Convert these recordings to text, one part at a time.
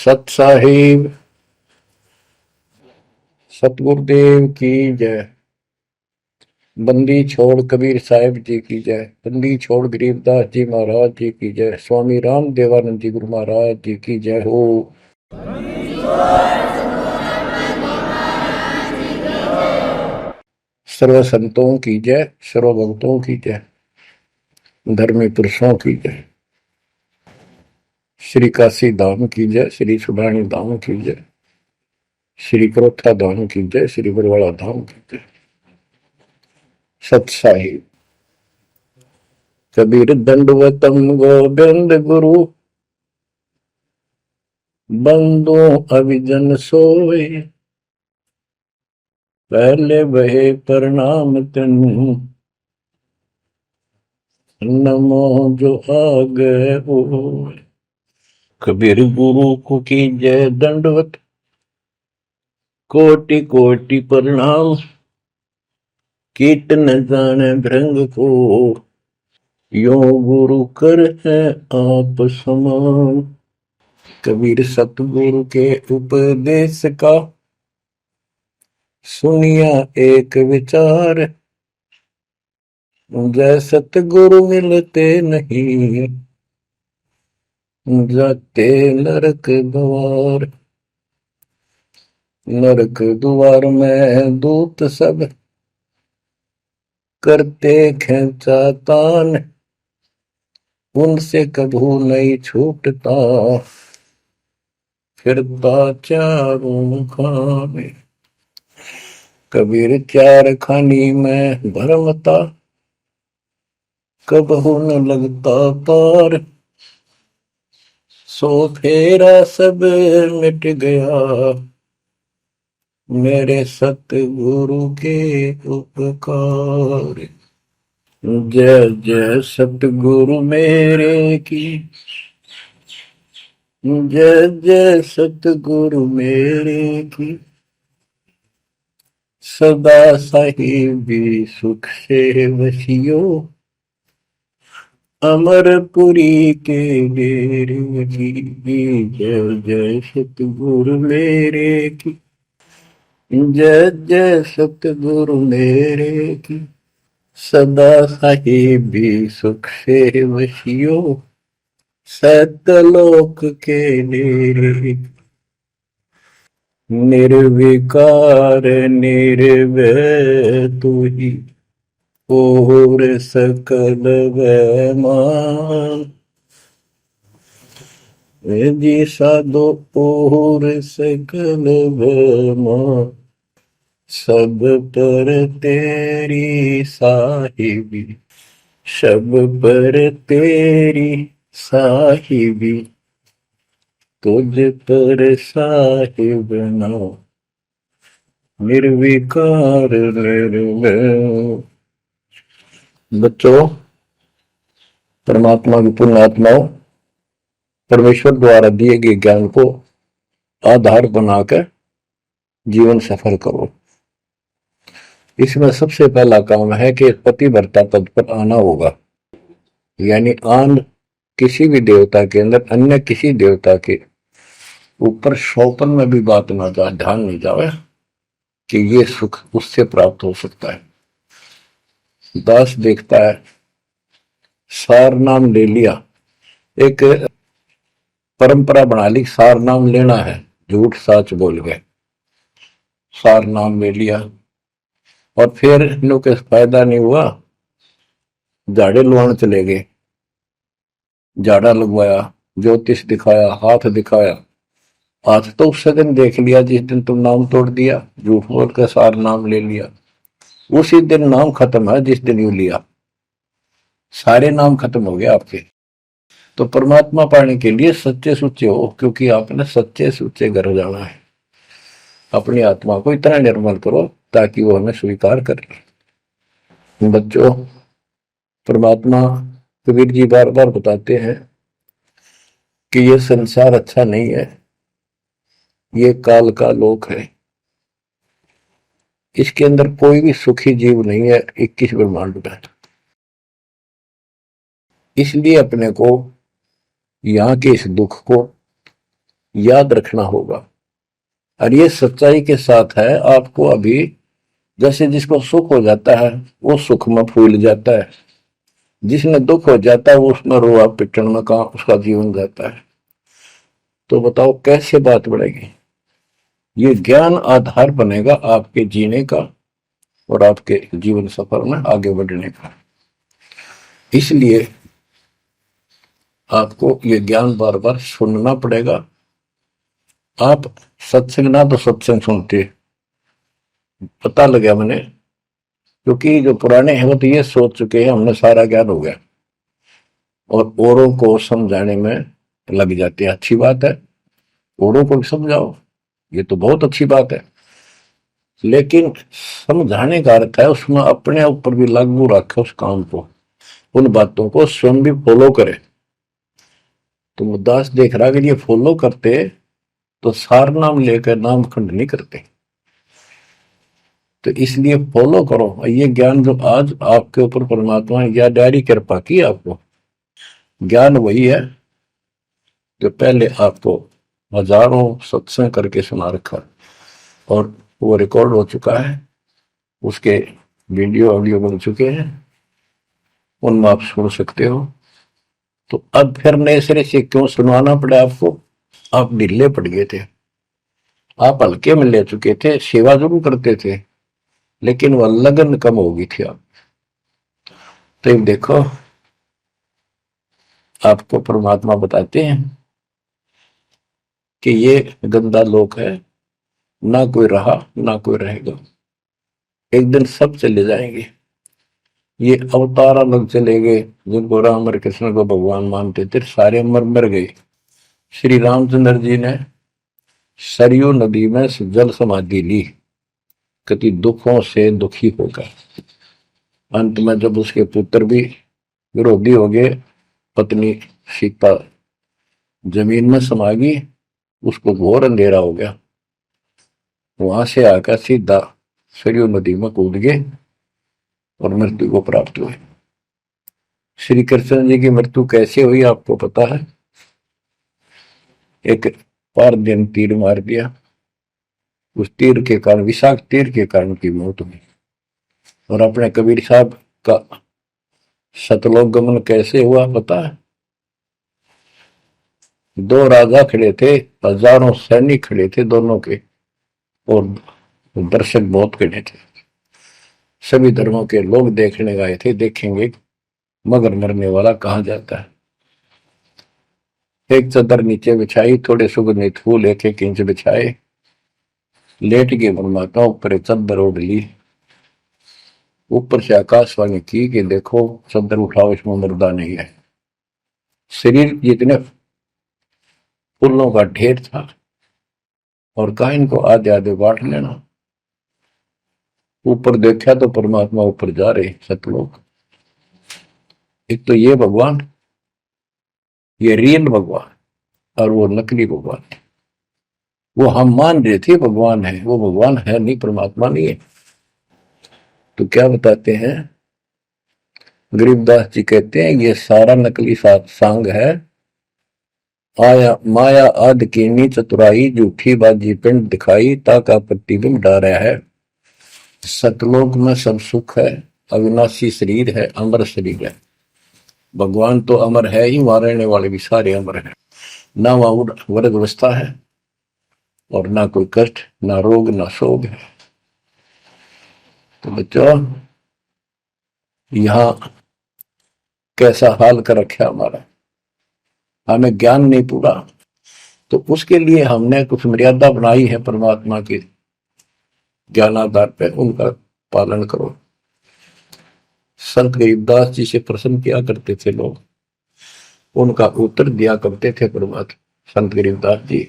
सत साहिब सतगुरुदेव की जय। बंदी छोड़ कबीर साहिब जी की जय। बंदी छोड़ गरीबदास जी महाराज जी की जय। स्वामी राम देवानंद जी गुरु महाराज जी की जय हो। सर्व संतों की जय, सर्व भक्तों की जय, धर्मी पुरुषों की जय। श्री काशी धाम की जय, श्री सुडानी धाम की जय, श्री करोथा धाम की जय, श्री बरवाड़ा धाम की जय। सत साहिब कबीर दंडवतम गोविंद गुरु, बंदो अभिजन सोए, पहले बहे प्रणाम तनु, नमो जो आगे हो। कबीर गुरु को की जय दंडवत, कोटि कोटि प्रणाम, कीट न जाने भृंग को, यो गुरु कर है आप समान। कबीर सतगुरु के उपदेश का सुनिया एक विचार, जय सतगुरु मिलते नहीं, जाते नरक द्वार। नरक द्वार में दूत सब करते खेचा तान, उनसे कभू नहीं छूटता, फिरता चारों खाने। कबीर चार खानी में भरमता, कबहू न लगता पार, सो फेरा सब मिट गया, मेरे सतगुरु के उपकार। जय जय सतगुरु मेरे की, जय जय सतगुरु मेरे की, सदा साहिबी सुख से वसियो, अमरपुरी के डेरे की। जय जय सतगुरु मेरे की, जय जय सतगुरु मेरे की, सदा साहिबी सुख से वसियो, सतलोक के डेरे। निर्विकार निर्भय तू ही, और सकल वैमान, जी साधो और सकल वैमान, सब पर तेरी साहिबी, सब पर तेरी साहिबी, तुझ पर साहिब नाम, निर्विकार निर्भय। बच्चों, परमात्मा की पुण्य आत्माओं, परमेश्वर द्वारा दिए गए ज्ञान को आधार बनाकर जीवन सफल करो। इसमें सबसे पहला काम है कि पतिव्रता पद पर आना होगा, यानी आन किसी भी देवता के अंदर अन्य किसी देवता के ऊपर शौपन में भी बात ना जा, ध्यान नहीं जावे कि ये सुख उससे प्राप्त हो सकता है। दास देखता है, सार नाम ले लिया, एक परंपरा बना ली, सार नाम लेना है, झूठ साच बोल गए, सार नाम ले लिया और फिर इन्हों के फायदा नहीं हुआ, झाड़े लुहान चले गए, झाड़ा लगवाया, ज्योतिष दिखाया, हाथ दिखाया, हाथ तो उस दिन देख लिया जिस दिन तुम नाम तोड़ दिया, झूठ बोल कर सार नाम ले लिया, उसी दिन नाम खत्म है जिस दिन यू लिया, सारे नाम खत्म हो गए आपके। तो परमात्मा पाने के लिए सच्चे सुच्चे हो, क्योंकि आपने सच्चे सुच्चे घर जाना है। अपनी आत्मा को इतना निर्मल करो ताकि वो हमें स्वीकार करे। बच्चों, परमात्मा कबीर जी बार बार बताते हैं कि ये संसार अच्छा नहीं है, ये काल का लोक है, इसके अंदर कोई भी सुखी जीव नहीं है 21 ब्रह्मांड में। इसलिए अपने को यहाँ के इस दुख को, याद रखना होगा। और ये सच्चाई के साथ है। आपको अभी जैसे जिसको सुख हो जाता है वो सुख में फूल जाता है, जिसने दुख हो जाता है वो उसमें रोआ पिटन में कहा उसका जीवन जाता है। तो बताओ कैसे बात बढ़ेगी। ये ज्ञान आधार बनेगा आपके जीने का और आपके जीवन सफर में आगे बढ़ने का। इसलिए आपको ये ज्ञान बार बार सुनना पड़ेगा। आप सत्संग ना तो सत्संग सुनते, पता लगा मैंने, क्योंकि जो पुराने हैं वो तो ये सोच चुके हैं हमने सारा ज्ञान हो गया और औरों को समझाने में लग जाते हैं। अच्छी बात है, औरों को भी समझाओ, ये तो बहुत अच्छी बात है, लेकिन समझाने का अर्थ है उसमें अपने ऊपर भी लागू रखे उस काम को, उन बातों को स्वयं भी फॉलो करे। तो मुद्दास देख रहा कि ये फॉलो करते तो सार नाम लेकर नाम खंड नहीं करते। तो इसलिए फॉलो करो ये ज्ञान जो आज आपके ऊपर परमात्मा ने या डायरी कृपा की आपको। ज्ञान वही है जो पहले आपको हजारों सत्संग करके सुना रखा और वो रिकॉर्ड हो चुका है, उसके वीडियो ऑडियो बन चुके हैं, उनमें आप सुन सकते हो। तो अब फिर नए सिरे से क्यों सुनवाना पड़ा आपको। आप ढीले पड़ गए थे, आप हल्के में ले चुके थे, सेवा जरूर करते थे लेकिन वह लगन कम हो गई थी आप। तो देखो आपको परमात्मा बताते हैं कि ये गंदा लोक है, ना कोई रहा ना कोई रहेगा, एक दिन सब चले जाएंगे। ये अवतार अलग चले गए, जिनको राम और कृष्ण को भगवान मानते थे सारे मर मर गए। श्री रामचंद्र जी ने सरयू नदी में जल समाधि ली, कति दुखों से दुखी होकर। अंत में जब उसके पुत्र भी विरोधी हो गए, पत्नी सीता जमीन में समा गई, उसको घोर अंधेरा हो गया, वहां से आकर सीधा सरयू नदी में कूद गए और मृत्यु को प्राप्त हुए। श्री कृष्ण जी की मृत्यु कैसे हुई आपको पता है। एक पार दिन तीर मार दिया, उस तीर के कारण, विषाक्त तीर के कारण की मौत हुई। और अपने कबीर साहब का सतलोक गमन कैसे हुआ पता है। दो राजा खड़े थे, हजारों सैनिक खड़े थे दोनों के, और दर्शक बहुत खड़े थे, सभी धर्मों के लोग देखने गए थे, देखेंगे मगर मरने वाला कहाँ जाता है। एक चादर नीचे बिछाई, थोड़े सुगंधित फूल एक एक इंच बिछाए, लेट के परमात्मा ऊपर एक चादर ओढ़ ली, ऊपर से आकाशवाणी की कि देखो चादर उठाओ, इसमें मुर्दा नहीं है। शरीर जितने फूलों का ढेर था और कहा इनको आधे आधे बांट लेना। ऊपर देखा तो परमात्मा ऊपर जा रहे सतलोक। एक तो ये भगवान, ये रियल भगवान, और वो नकली भगवान। वो हम मान रहे थे भगवान है, वो भगवान है नहीं, परमात्मा नहीं है। तो क्या बताते हैं गरीबदास जी, कहते हैं ये सारा नकली सांग है, आया माया आदि कीनी चतुराई, झूठी बाजी पिंड दिखाई, ताका प्रतिबिंब डारा है। सतलोक में सब सुख है, अविनाशी शरीर है, अमर शरीर है। भगवान तो अमर है ही, मारने वाले भी सारे अमर है। ना वहां वर्ग अवस्था है और ना कोई कष्ट, ना रोग, ना शोक है। तो बच्चों यहां कैसा हाल कर रखा हमारा, हमें ज्ञान नहीं पूरा, तो उसके लिए हमने कुछ मर्यादा बनाई है परमात्मा के ज्ञानाधार पे, उनका पालन करो। संत गरीबदास जी से प्रश्न किया करते थे लोग, उनका उत्तर दिया करते थे परमात्मा संत गरीबदास जी।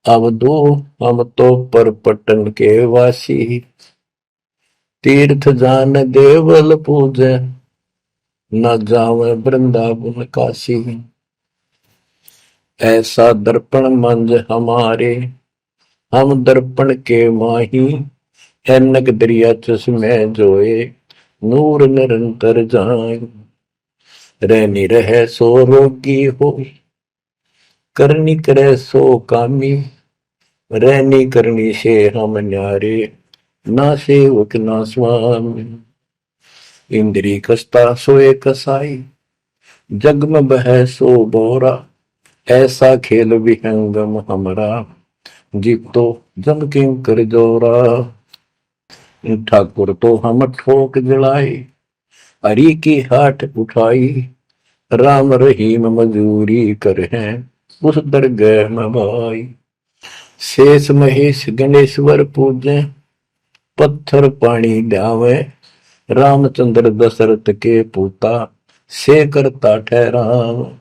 अब दो हम तो पर पटन के वासी, तीर्थ जान देवल पूजे, न जावे वृंदावन काशी। ऐसा दर्पण मंज हमारे, हम दर्पण के माही, ऐनक दरिया चश्मे जोए, नूर निरंतर जाए। रहनी रहे सो रोगी हो, करनी करे सो कामी, रहनी करनी से हम न्यारे, ना सेवक ना स्वामी। इंद्री कसता सोए कसाई, जग में बह सो बोरा, ऐसा खेल विहंगम हमरा, जीव तो जम किं कर जोरा। ठाकुर तो हम ठोक जड़ाई, हरि की हाट उठाई, राम रहीम मजूरी कर हैं, उस दरगह में भाई। शेष महेश गणेश्वर पूजे, पत्थर पानी ध्यावे, रामचंद्र दशरथ के पूता, से करता ठहराव।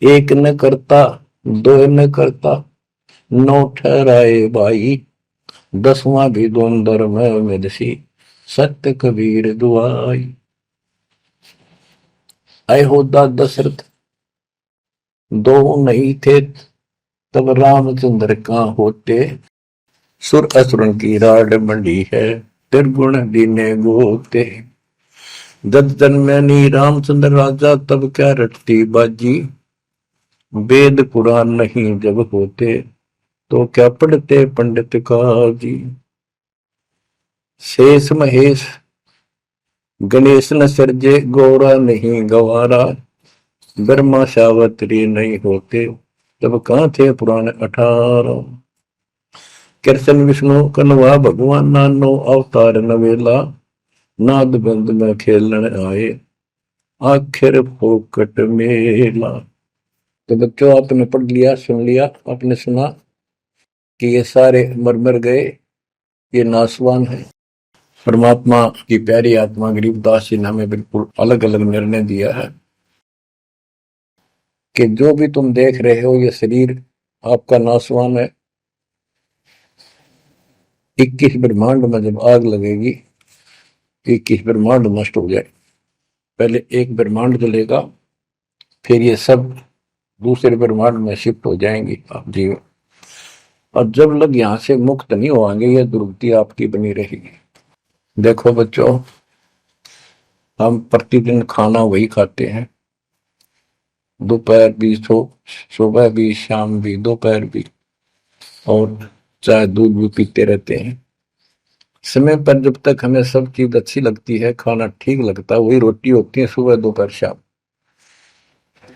एक न करता दो न करता, नौ ठहराए भाई, दसवां भी द्वंद्व में मेदसी, सत्य कबीर दुआई। आए होदा दशरथ दो नहीं थे, तब रामचंद्र का होते, सुर असुरन की राड मंडी है, त्रिगुण दीने गोते। जब जन्मनी रामचंद्र राजा, तब क्या रटती बाजी, वेद पुराण नहीं जब होते, तो क्या पढ़ते पंडित काजी। शेष महेश गणेश न सर्जे, गौरा नहीं गवारा, ब्रह्मा सावत्री नहीं होते, तब कहां थे पुराण 18। कृष्ण विष्णु कन्वा भगवान, नानो अवतार नवेला, नाद बंद में खेलन आए, आखिर फोकट मेला। तो बच्चों आपने पढ़ लिया, सुन लिया, आपने सुना कि ये सारे मर मर गए, ये नासवान है। परमात्मा की प्यारी आत्मा गरीबदास जी ने हमें बिल्कुल अलग अलग निर्णय दिया है कि जो भी तुम देख रहे हो ये शरीर आपका नासवान है। 21 ब्रह्मांड में जब आग लगेगी, 21 ब्रह्मांड नष्ट हो जाए, पहले एक ब्रह्मांड जलेगा, फिर ये सब दूसरे ब्रह्मांड में शिफ्ट हो जाएंगे आप जीव। और जब लग यहां से मुक्त नहीं होंगे, ये दुर्गति आपकी बनी रहेगी। देखो बच्चों, हम प्रतिदिन खाना वही खाते हैं, दोपहर भी, सुबह भी, शाम भी, दोपहर भी, और चाय दूध भी पीते रहते हैं। समय पर जब तक हमें सब चीज अच्छी लगती है, खाना ठीक लगता है, वही रोटी होती है सुबह दोपहर शाम।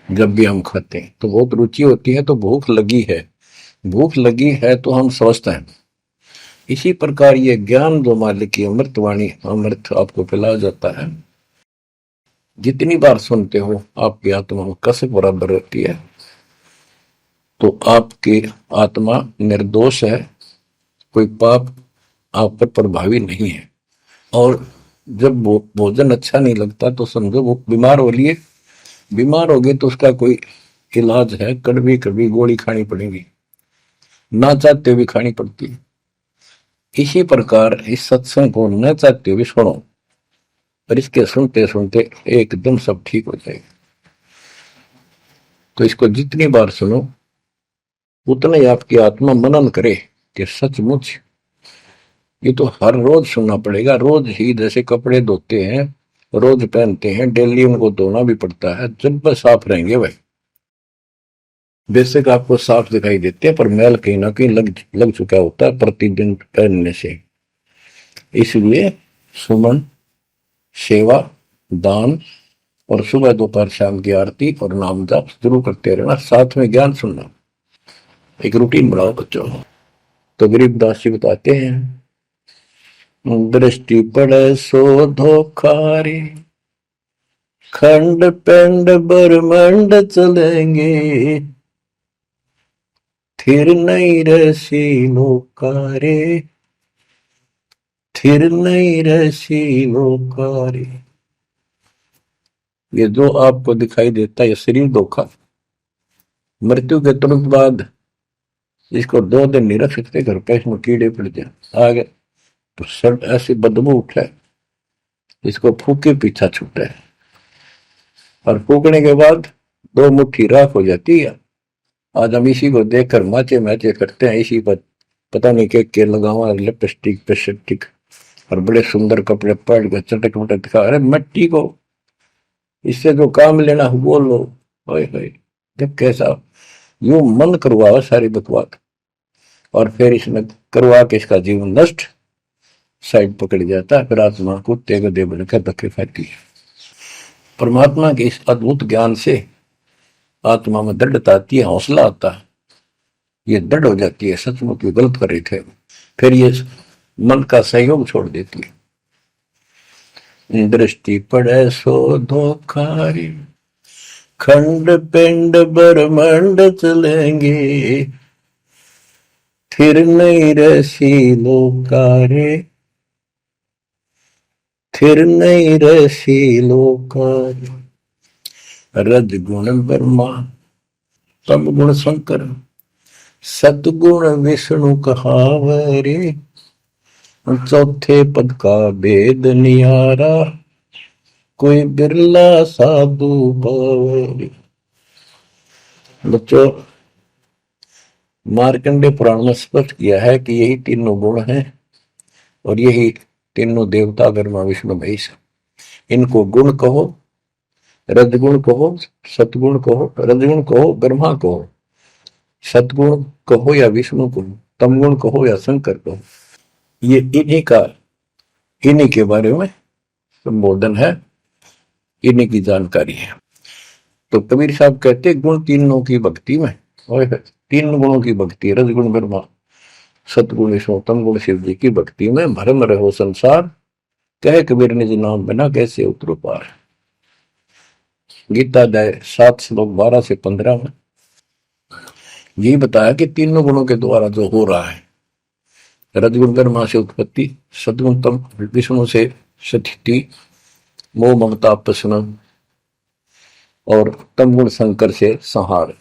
जब भी हम खाते हैं तो बहुत रुचि होती है, तो भूख लगी है, भूख लगी है तो हम स्वस्थ हैं। इसी प्रकार ये ज्ञान जो मालिक की अमृतवाणी, अमृत आपको पिलाया जाता है, जितनी बार सुनते हो आपकी आत्मा में कसक बराबर रहती है। तो आपकी आत्मा निर्दोष है, कोई पाप आप पर प्रभावी नहीं है। और जब भोजन अच्छा नहीं लगता तो समझो वो बीमार हो लिए, बीमार हो गए तो उसका कोई इलाज है, कड़वी कड़वी गोली खानी पड़ेगी, ना चाहते हुए खानी पड़ती है। इसी प्रकार इस सत्संग को न चाहते हुए सुनो, और इसके सुनते सुनते एकदम सब ठीक हो जाएगा। तो इसको जितनी बार सुनो उतना ही आपकी आत्मा मनन करे कि सचमुच ये तो हर रोज सुनना पड़ेगा। रोज ही जैसे कपड़े धोते हैं, रोज पहनते हैं, डेली उनको धोना भी पड़ता है, जब बस साफ रहेंगे भाई। बेशक आपको साफ दिखाई देते हैं, पर मैल कहीं ना कहीं लग चुका होता है प्रतिदिन पहनने से। इसलिए सुमन, सेवा, दान और सुबह दोपहर शाम की आरती और नाम जाप जरूर करते रहना, साथ में ज्ञान सुनना, एक रूटीन बनाओ बच्चों। तो गरीबदास जी बताते हैं, दृष्टि पड़े सो धोखारी, खंड पेंड ब्रह्मंड चलेंगे, थिर नहीं रसी लोकारे, थिर नहीं रसी लोकारे। ये जो आपको दिखाई देता है ये शरीर धोखा, मृत्यु के तुरंत बाद इसको 2 दिन नहीं रख सकते घर पे, इसमें कीड़े पड़ जाए आगे तो सब ऐसी बदबू उठे, इसको फूके पीछा छूटे, और फूकने के बाद 2 मुट्ठी राख हो जाती है। आज हम इसी को देखकर माचे मैचे करते हैं, इसी पर पता नहीं के लगावा, लिपस्टिक पेस्टिक और बड़े सुंदर कपड़े पहन कर चटक मटक दिखा। अरे मिट्टी को, इससे जो काम लेना वो लो। जब कैसा यूं मन करवा सारी बकवास, और फिर इसने करवा के इसका जीवन नष्ट साइड पकड़ जाता है। फिर आत्मा कुत्ते गधे बनकर धक्के खाती है। परमात्मा के इस अद्भुत ज्ञान से आत्मा में दृढ़ता आती है, हौसला आता है, ये दृढ़ हो जाती है, सचमुच गलत कर रहे थे। फिर ये मन का सहयोग छोड़ देती है। दृष्टि पड़े सो धोखारी, खंड पिंड ब्रह्मांड चलेंगे, फिर नहीं रसी लोकारे, फिर नहीं रसी लोकारे। रजगुण ब्रह्मा, तम गुण शंकर, सतगुण विष्णु कहावरे, चौथे पद का भेद नियारा, कोई बिरला साधु पावरे। बच्चों, मार्कंडे पुराण में स्पष्ट किया है कि यही तीनों गुण हैं और यही तीनों देवता ब्रह्मा विष्णु महेश। इनको गुण कहो, रजगुण कहो, सतगुण कहो, रजगुण कहो ब्रह्मा कहो, सतगुण कहो या विष्णु कहो, तमगुण कहो या शंकर कहो, ये इन्हीं के बारे में संबोधन है, इन्हीं की जानकारी है। तो कबीर साहब कहते गुण तीनों की भक्ति में, और तीन गुणों की भक्ति, रजगुण ब्रह्मा, सतगुण विष्णु, तमगुण शिव जी की भक्ति में भरम रहो संसार, कहे कबीर निज नाम बिना कैसे उतरो पार। गीता अध्याय 7 श्लोक 12 से 15 में यही बताया कि तीनों गुणों के द्वारा जो हो रहा है, रजगुण ब्रह्मा से उत्पत्ति, सदगुण तम विष्णु से स्थिति, मोह ममता प्रश्न, और तमगुण शंकर से संहार।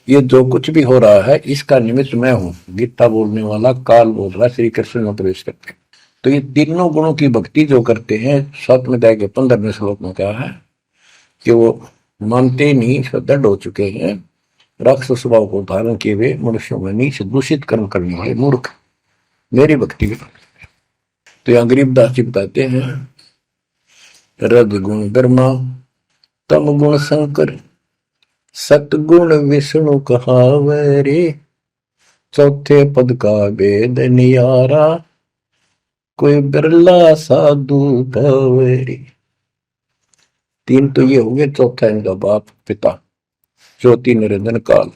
ये जो कुछ भी हो रहा है इसका निमित्त मैं हूं, गीता बोलने वाला काल बोल रहा, श्री कृष्ण में प्रवेश करते। तो ये तीनों गुणों की भक्ति जो करते हैं, 7वें अध्याय के 15वें श्लोक में कहा है कि वो मानते नहीं, दृढ़ हो चुके हैं, राक्षस स्वभाव को धारण किए हुए मनुष्यों में नीच दूषित कर्म करने वाले मूर्ख मेरी भक्ति में। तो यहाँ गरीबदास जी बताते हैं, रजगुण ब्रह्मा, तमगुण शंकर, सतगुण विष्णु कहावरे, चौथे पद का भेद नियारा, कोई बिरला साधु पावरे। तीन तो ये हो गए, चौथा इनका बाप पिता ज्योति निरंजन काल।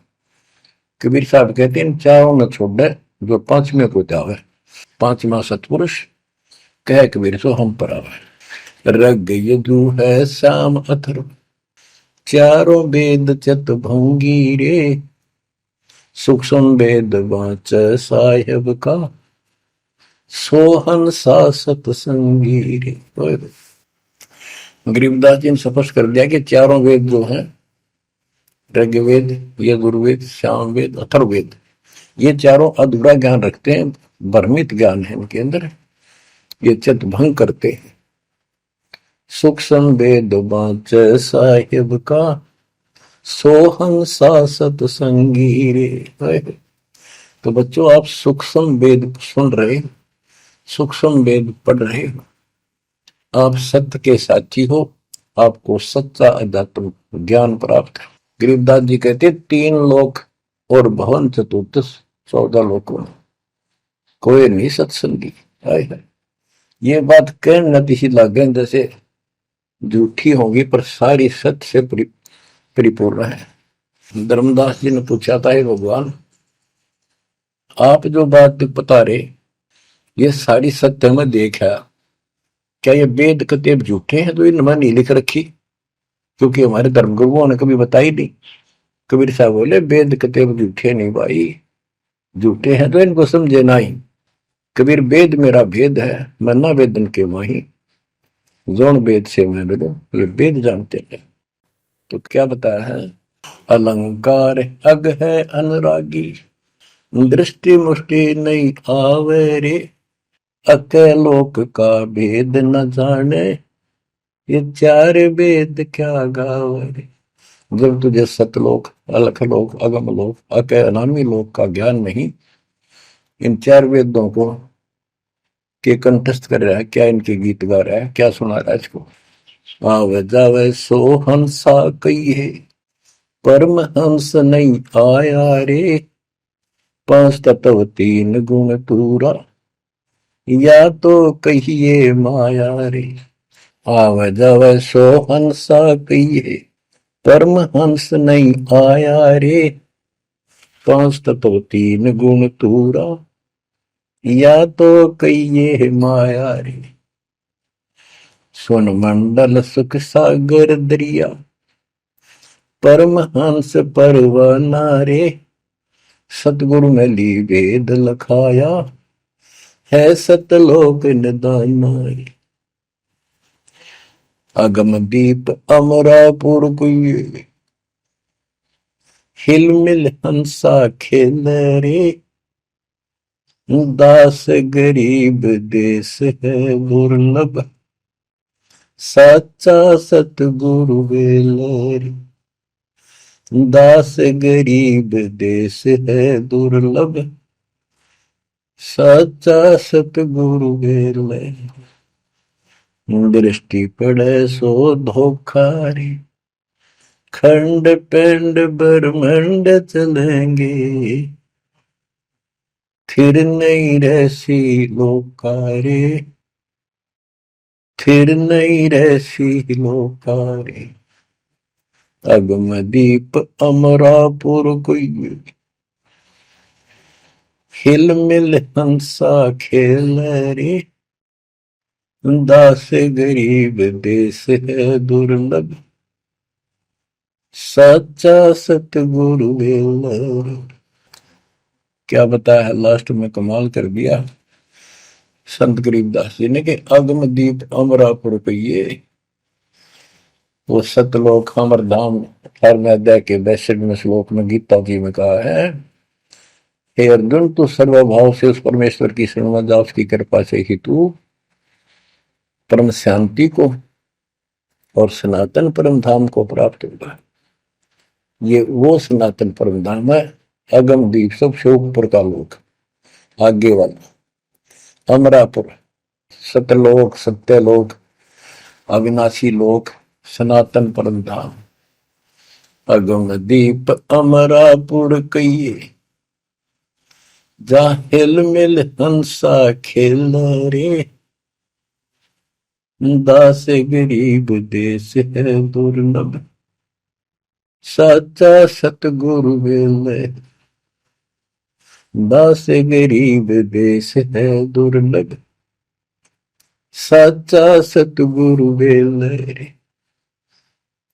कबीर साहब कहते हैं चारों न छोड़े जो पांचवें को जावे, पांचवा सतपुरुष कह कबीर सो हम पर आवे। रग यदु है श्याम अथर्व, चारों वेद चत भंगी रे, सूक्ष्म वेद वाच साहेब का, सोहन सा सतसंगी रे। गरीबदास जी ने स्पष्ट कर दिया कि चारों वेद जो हैं, ऋग्वेद, यजुर्वेद, सामवेद, अथर्ववेद, ये चारों अधूरा ज्ञान रखते हैं, भ्रमित ज्ञान है इनके अंदर, ये चित भंग करते हैं। सूक्ष्म वेद वाच साहिब का, सोहं सा सतसंगी रे। तो बच्चों, आप सूक्ष्म वेद सुन रहे, सूक्ष्म वेद पढ़ रहे, आप सत्य के साथी हो, आपको सच्चा अध्यात्म ज्ञान प्राप्त है। गरीबदास जी कहते 3 लोक और भवन चतुर्दश 14 लोकों में कोई नहीं सत्संगी। ये बात कहने नती लागे जैसे झूठी होगी, पर सारी सत्य से परिपूर्ण है। धर्मदास जी ने पूछा था, भगवान आप जो बात बता रहे ये सारी सत्य में देखा, क्या ये वेद कतेब झूठे हैं तो इनमें नहीं लिख रखी? क्योंकि हमारे धर्म गुरुओं ने कभी बताई नहीं। कबीर साहब बोले वेद कतेब झूठे नहीं भाई, झूठे हैं तो इनको समझे नहीं। कबीर वेद मेरा भेद है, मैं ना वेदन के माही, जोन वेद से मैं मिलूं, ये वेद जानते हैं। तो क्या बताया है, अलंकार अग है अनुरागी, दृष्टि मुष्टि नहीं आवे रे, अकेलोक का भेद न जाने, ये 4 वेद क्या गावे। जब तुझे सतलोक, अलखलोक, अगमलोक, अके अनामी लोक का ज्ञान नहीं, इन 4 वेदों को के कंठस्थ कर रहा है, क्या इनके गीत गा रहा है, क्या सुना रहा है इसको। आवे जावे सो हंसा कही है, परमहंस नहीं आया रे, पांच तत्व तीन गुण पूरा, या तो कहिए माया रे, आव जव सो हंसा कहिए। परमहंस नहीं आया रे, पांच तत्व तीन गुण तूरा, या तो कहिए माया रे। सुन मंडल सुख सागर दरिया, परमहंस परवाना रे, सतगुरु में ली वेद लखाया, है सतलोक निदाना रे। अगम दीप अमरापुर कुए, हिल मिल हंसा खेल रे, दास गरीब देश है दुर्लभ, साचा सतगुरु वेल रे। दास गरीब देश है दुर्लभ, साचा सतगुरु वेल रे। दृष्टि पड़े सो धोखा रे, खंड पिंड ब्रह्मंड चलेंगे, फिर नहीं रहसी लोकारे, फिर नहीं रहसी लोकारे। अगम दीप अमरापुर कोई, हिल मिल हंसा खेल रे, दास गरीब देश है दुर्लभ, सच्चा सतगुरु वेल। क्या बताया लास्ट में, कमाल कर दिया संत गरीबदास जी ने कि अगम दीप अमरापुर पे, वो सतलोक अमर धाम 18वें अध्याय के 62वें श्लोक में गीता जी में कहा है, हे अर्जुन तू सर्वभाव से उस परमेश्वर की शरण जा, उसकी कृपा से ही तू परम शांति को और सनातन परम धाम को प्राप्त होगा। ये वो सनातन परम धाम है, अगम दीप सबसे ऊपर का लोक, आगे वाला अमरापुर, सतलोक सत्यलोक अविनाशी लोक, सनातन परम धाम। अगम दीप अमरापुर कहिए, जा हिल मिल हंसा खेल रे, दास गरीब देश है दुर्लभ, साचा सतगुरु वेल। दास गरीब देश है दुर्लभ, साचा सतगुरु वेल।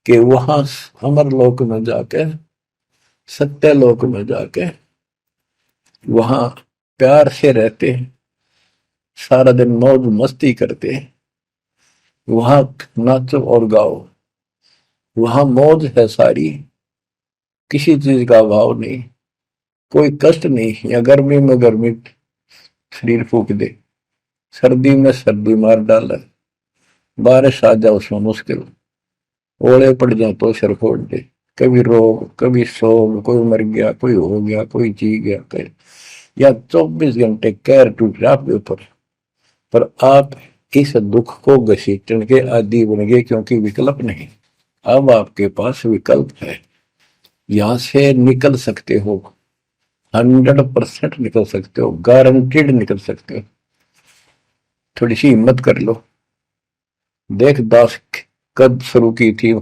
कि वहां अमर लोक में जाके, सत्य लोक में जाके वहां प्यार से रहते हैं, सारा दिन मौज मस्ती करते हैं, वहां नाचो और गाओ, वहां मौज है सारी, किसी चीज का अभाव नहीं, कोई कष्ट नहीं। या गर्मी में गर्मी शरीर फूक दे, सर्दी में सर्दी मार डाले, बारिश आ जाए उसमें मुश्किल, ओले पड़ जाए तो सिर फोड़ दे, कभी रोग कभी शोक, कोई मर गया, कोई हो गया, कोई जी गया, कोई या 24 घंटे कैर टूट रहा आपके ऊपर, पर आप इस दुख को घसीटने के आदि बन गए, क्योंकि विकल्प नहीं। अब आपके पास विकल्प है, यहां से निकल सकते हो, 100% निकल सकते हो, गारंटीड निकल सकते हो। थोड़ी सी हिम्मत कर लो। देख दास कब शुरू की थी,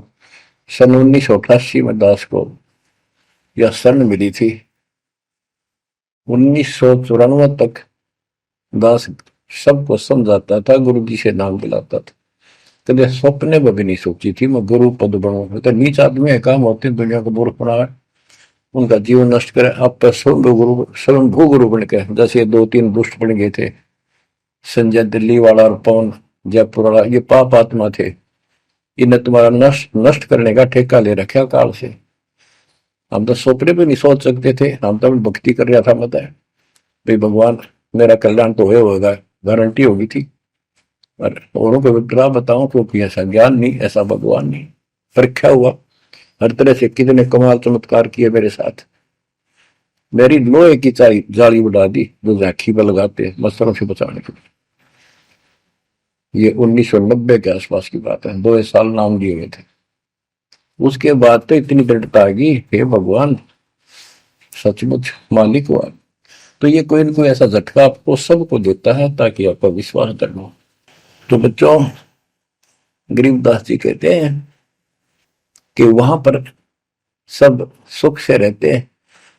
सन 1988 में दास को यह शरण मिली थी। 1994 तक दास सबको समझाता था, गुरु जी से नाम दिलाता था, कभी सपने में भी नहीं सोची थी मैं गुरु पद बनूं। तो नीच आदमी है, काम होते हैं दुनिया को मूर्ख बनाए, उनका जीवन नष्ट करे, आप स्वयंभू गुरु बन के, जैसे 2-3 दुष्ट बन गए थे, संजय दिल्ली वाला और पवन जयपुर वाला, ये पाप आत्मा थे, इन्हें तुम्हारा नष्ट करने का ठेका ले रखा काल से। हम तो सपने भी नहीं सोच सकते थे, हम तो भक्ति कर रहा था, मतलब भाई भगवान मेरा कल्याण तो होगा, गारंटी होगी थी। और औरों को विग्रह बताऊं क्योंकि ऐसा ज्ञान नहीं, ऐसा भगवान नहीं, परीक्षा हुआ हर तरह से। कितने कमाल चमत्कार किए मेरे साथ, मेरी लोहे की जाली उड़ा दी जो झांकी पर लगाते मच्छरों से बचाने के लिए। ये 1990 के आसपास की बात है, 2 साल नाम लिए हुए थे। उसके बाद तो इतनी दृढ़ता आ गई, हे भगवान सचमुच मालिक हुआ। तो ये कोई ना कोई ऐसा झटका आपको सबको देता है ताकि आपका विश्वास दृढ़ हो। तो बच्चों, गरीबदास जी कहते हैं कि वहां पर सब सुख से रहते हैं,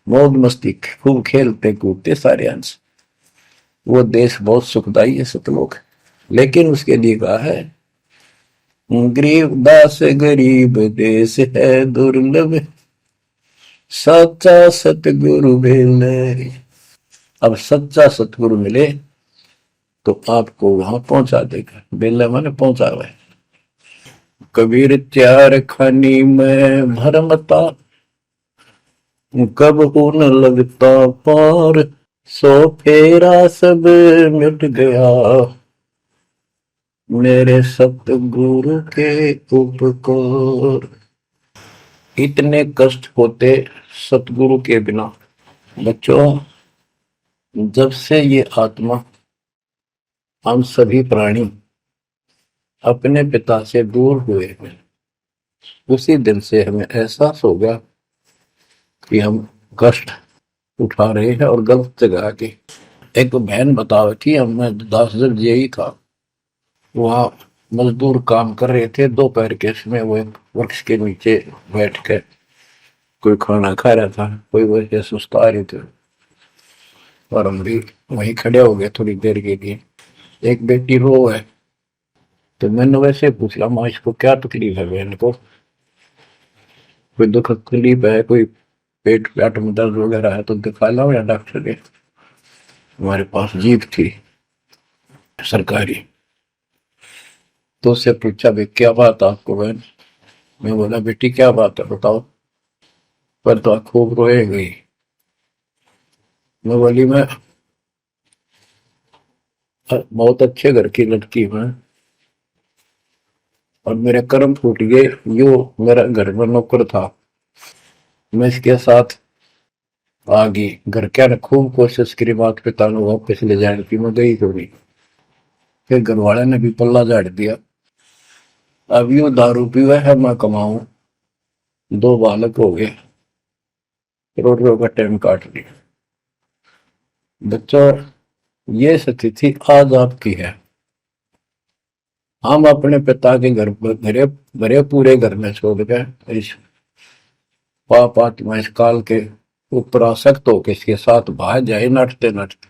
मौज मस्ती खूब खेलते कूदते सारे अंश। वो देश बहुत सुखदाई है सतलोक, लेकिन उसके लिए कहा है गरीबदास गरीब देश है दुर्लभ, सच्चा सतगुरु मिले। अब सच्चा सतगुरु मिले तो आपको वहां पहुंचा देगा। बेला माने पहुंचा हुआ है। कबीर चार खानी में भरमता, कब न लगता पार, सो फेरा सब मिट गया, मेरे सतगुरु के उपकार। इतने कष्ट होते सतगुरु के बिना। बच्चों, जब से ये आत्मा, हम सभी प्राणी अपने पिता से दूर हुए हैं, उसी दिन से हमें एहसास हो गया कि हम कष्ट उठा रहे हैं और गलत जगह के। एक बहन बता रही थी, मैं 10 यही था, वहां मजदूर काम कर रहे थे, दोपहर के समय वो एक वृक्ष के नीचे बैठ कर कोई खाना खा रहा था, कोई वैसे सुस्ता रहे थे और हम भी वहीं खड़े हो गए थोड़ी देर के लिए। एक बेटी रो है, तो मैंने वैसे पूछा, माँ इसको क्या तकलीफ है, बहन को कोई दुख तकलीफ है, कोई पेट पेट में दर्द वगैरह है तो दिखा लाओ या डॉक्टर के। हमारे पास जीप थी सरकारी, तो उससे पूछा भाई क्या बात आपको बहन। मैं बोला बेटी क्या बात है बताओ। पर तो खूब रोए गई। मैं बोली मैं बहुत अच्छे घर की लड़की हूं और मेरे कर्म फूट गए। यो मेरा घर में नौकर था, मैं इसके साथ आ गई। घर क्या ने खूब कोशिश करी माता पिता ने वापस ले जाने की, मैं गई थोड़ी। फिर घर वाले ने भी पल्ला झाड़ दिया। अब यू दारू पीवा है, मैं कमाऊं, 2 बालक हो गए, करोड़ों का टाइम काट लिया। बच्चों, ये स्थिति आज आपकी है। हम अपने पिता के घर भरे भरे पूरे घर में छोड़ गए, इस पाप आत्मा इस काल के ऊपर आसक्त होकर इसके साथ भाग जाए नटते नटते।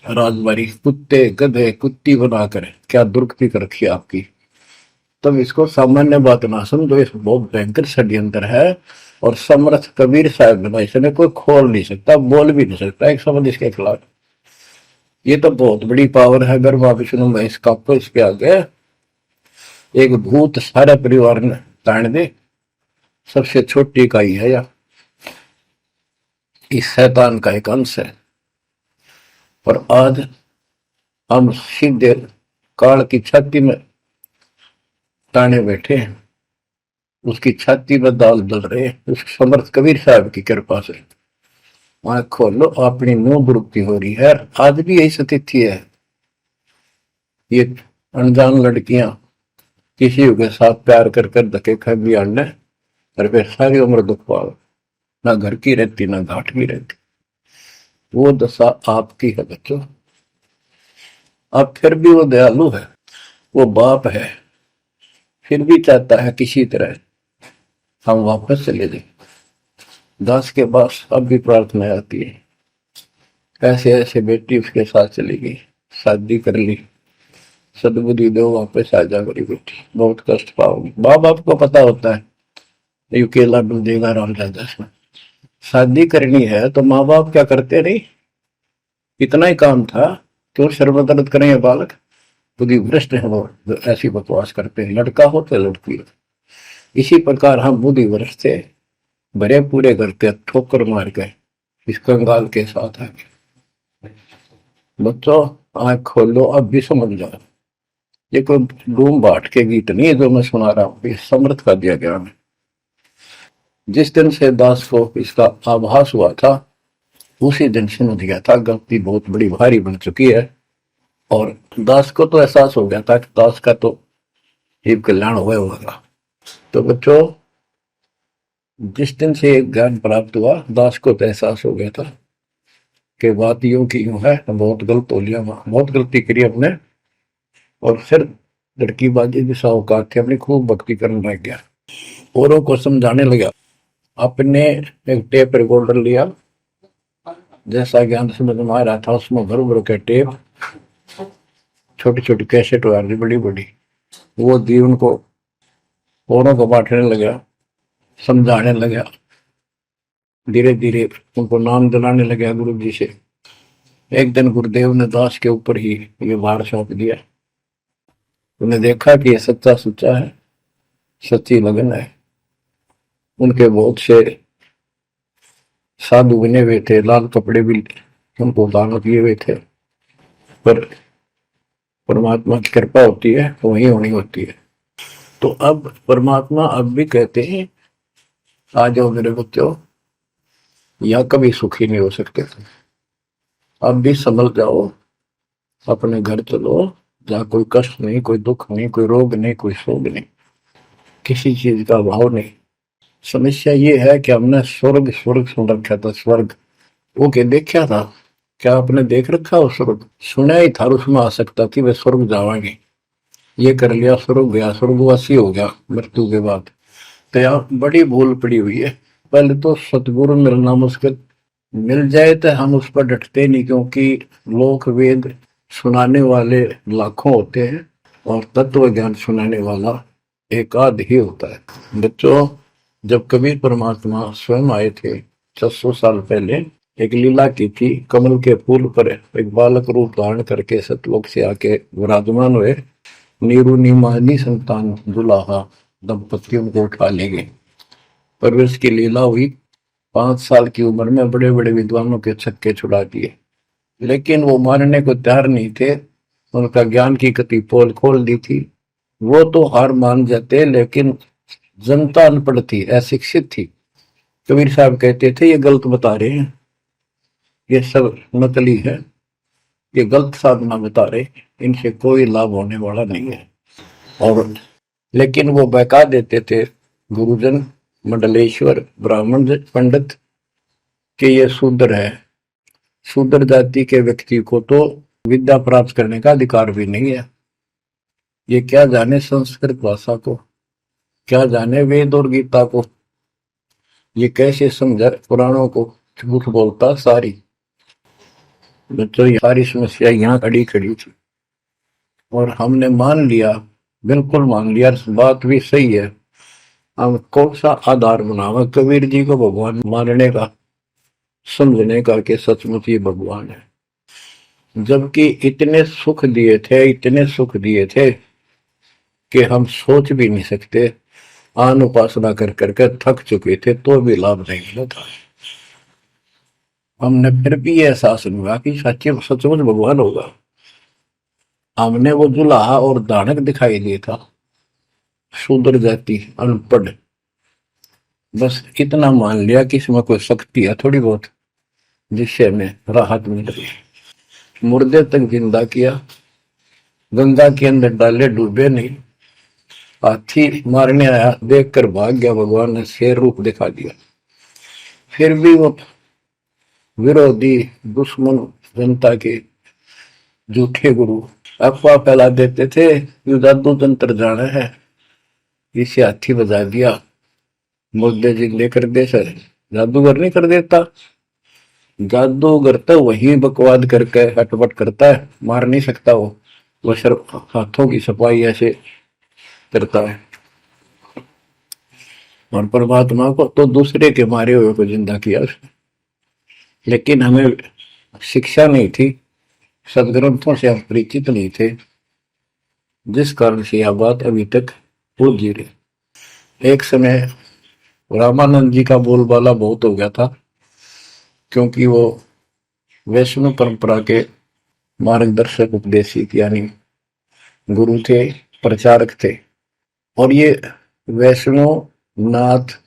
राजबारी कुत्ते गधे कुत्ती बनाकर क्या दुर्गति कर रखी आपकी। तब इसको सामान्य बात ना समझो, इस बहुत भयंकर षड्यंत्र है। और समर्थ कबीर साहब ने इसने कोई खोल नहीं सकता, बोल भी नहीं सकता एक शब्द इसके खिलाफ। ये तो बहुत बड़ी पावर है। अगर वहां विष्णु में इसका इसके आगे एक भूत सारे परिवार ने ताण दे, सबसे छोटी इकाई है या इस शैतान का एक अंश है। और आज हम सीधे काल की छाती में ताने बैठे हैं, उसकी छाती में दाल डल रहे हैं उस समर्थ कबीर साहब की कृपा से। वहां खोलो, अपनी मुंह बुरुक्ति हो रही है। आज भी यही स्थिति है। ये अनजान लड़कियां किसी के साथ प्यार कर कर धके खा भी आने और फिर सारी उम्र दुख पाओ, ना घर की रहती ना घाट की रहती। वो दशा आपकी है बच्चों। अब फिर भी वो दयालु है, वो बाप है, फिर भी चाहता है किसी तरह हम वापस चले जाए। दास के पास अब भी प्रार्थना आती है, ऐसे ऐसे बेटी उसके साथ चली गई, शादी कर ली, सदबुद्धि दो वापस आ जा मेरी बेटी, बहुत कष्ट पाओगी। माँ बाप को पता होता है ये केला डूबेगा राम दादा से। शादी करनी है तो माँ बाप क्या करते नहीं, इतना ही काम था, क्यों शर्मदर्द करें ये बालक। बुद्धि भ्रष्ट है वो जो ऐसी बकवास करते हैं, लड़का हो तो लड़की हो। इसी प्रकार हम बुद्धि भ्रष्ट थे, भरे पूरे करते ठोकर मार गए इस कंगाल के साथ आगे। बच्चों आंख खोलो, अब भी समझ जाओ। ये कोई डूम बाट के गीत नहीं है जो मैं सुना रहा हूं, ये समर्थ का दिया गया है। जिस दिन से दास को इसका आभास हुआ था उसी दिन समझ गया था गलती बहुत बड़ी भारी बन चुकी है। और दास को तो एहसास हो गया था कि दास का तो जीव कल्याण हुआ होगा। तो बच्चों, जिस दिन से ज्ञान प्राप्त हुआ, दास को तो एहसास हो गया था कि बात यूं की यूं है, बहुत गलत हो लिया, बहुत गलती करी हमने। और फिर लड़की बाजी भी साहूकार थे, अपनी खूब भक्ति करने लग गया, औरों को समझाने लगा। अपने एक टेप रिकॉर्डर लिया, जैसा ज्ञान समझ में आ रहा था उसमें भर भर के टेप, छोटी छोटी कैसेट आ रही बड़ी बड़ी, वो दी उनको, औरों को बांटने लगा, समझाने लगा, धीरे धीरे उनको नाम दिलाने लगा गुरु जी से। एक दिन गुरुदेव ने दास के ऊपर ही ये भार सौंप दिया। उन्हें देखा कि ये सच्चा सुच्चा है, सच्ची लगन है। उनके बहुत से साधु बने हुए थे, लाल कपड़े भी उनको दान किए हुए थे, पर परमात्मा की कृपा होती है तो वही होनी होती है। तो अब परमात्मा अब भी कहते हैं, आ जाओ मेरे बच्चों, या कभी सुखी नहीं हो सकते, अब भी संभल जाओ, अपने घर चलो, जहाँ कोई कष्ट नहीं, कोई दुख नहीं, कोई रोग नहीं, कोई शोक नहीं, किसी चीज का अभाव नहीं। समस्या ये है कि हमने स्वर्ग स्वर्ग सुन रखा था, स्वर्ग वो के देखा था, क्या आपने देख रखा हो स्वर्ग? सुना ही था, उसमें आ सकता थी वे स्वर्ग जावाएंगे, ये कर लिया स्वर्ग गया, स्वर्गवासी हो गया मृत्यु के बाद। तो यहाँ बड़ी भूल पड़ी हुई है। पहले तो सतगुरु मिलना मुश्किल, मिल जाए तो हम उस पर डटते नहीं, क्योंकि लोक वेद सुनाने वाले लाखों होते हैं और तत्व ज्ञान सुनाने वाला एक आध ही होता है। बच्चों, जब कबीर परमात्मा स्वयं आए थे 600 साल पहले, एक लीला की थी, कमल के फूल पर एक बालक रूप धारण करके सतलोक से आके विराजमान हुए। नीरू नीमानी संतान दुलाहा दंपतियों को उठा ले गए। परवरिश की लीला हुई। 5 साल की उम्र में बड़े बड़े विद्वानों के छक्के छुड़ा दिए, लेकिन वो मानने को तैयार नहीं थे। उनका ज्ञान की कति पोल खोल दी थी, वो तो हार मान जाते, लेकिन जनता अनपढ़ थी, अशिक्षित थी। कबीर साहब कहते थे, ये गलत बता रहे हैं, ये सब नकली है, ये गलत साधना बता रहे, इनसे कोई लाभ होने वाला नहीं है। और लेकिन वो बहका देते थे गुरुजन, मंडलेश्वर, ब्राह्मण पंडित, कि ये शूद्र है। शूद्र जाति के व्यक्ति को तो विद्या प्राप्त करने का अधिकार भी नहीं है। ये क्या जाने संस्कृत भाषा को, क्या जाने वेद और गीता को, ये कैसे समझा पुराणों को, झूठ बोलता सारी। बच्चों, ये सारी समस्या यहाँ खड़ी खड़ी थी और हमने मान लिया, बिल्कुल मान लिया, बात भी सही है। हम कौन सा आधार बनावा कबीर जी को भगवान मानने का, समझने का कि सचमुच ये भगवान है, जबकि इतने सुख दिए थे, इतने सुख दिए थे कि हम सोच भी नहीं सकते। आन उपासना कर करके थक चुके थे तो भी लाभ नहीं मिला था। हमने फिर भी ये एहसास नहीं हुआ कि सच्चे सचमुच भगवान होगा। हमने वो जुलाहा और दानक दिखाई दिया था, शूद्र जाति, अनपढ़, बस इतना मान लिया कि इसमें कोई शक्ति है थोड़ी बहुत, जिससे हमें राहत मिल रही। मुर्दे तक जिंदा किया, गंगा के अंदर डाले, डूबे नहीं। हाथी मारने आया, देखकर भाग गया, भगवान ने शेर रूप दिखा दिया। फिर भी वो विरोधी, दुश्मन, जनता के झूठे गुरु अफवाह फैला देते थे, यू जादू तंत्र जाना है, इसे हाथी बजा दिया, मुर्दे जिंदे कर दे। सर, जादूगर नहीं कर देता, जादूगर तो वही बकवाद करके हटपट करता है, मार नहीं सकता वो सिर्फ हाथों की सफाई ऐसे करता है। और परमात्मा को तो दूसरे के मारे हुए को जिंदा किया उसने। लेकिन हमें शिक्षा नहीं थी, सदग्रंथों से हम परिचित नहीं थे, जिस कारण से यह बात अभी तक उलझी रही। एक समय रामानंद जी का बोलबाला बहुत हो गया था, क्योंकि वो वैष्णव परंपरा के मार्गदर्शक, उपदेशिक यानी गुरु थे, प्रचारक थे। और ये वैष्णव नाथ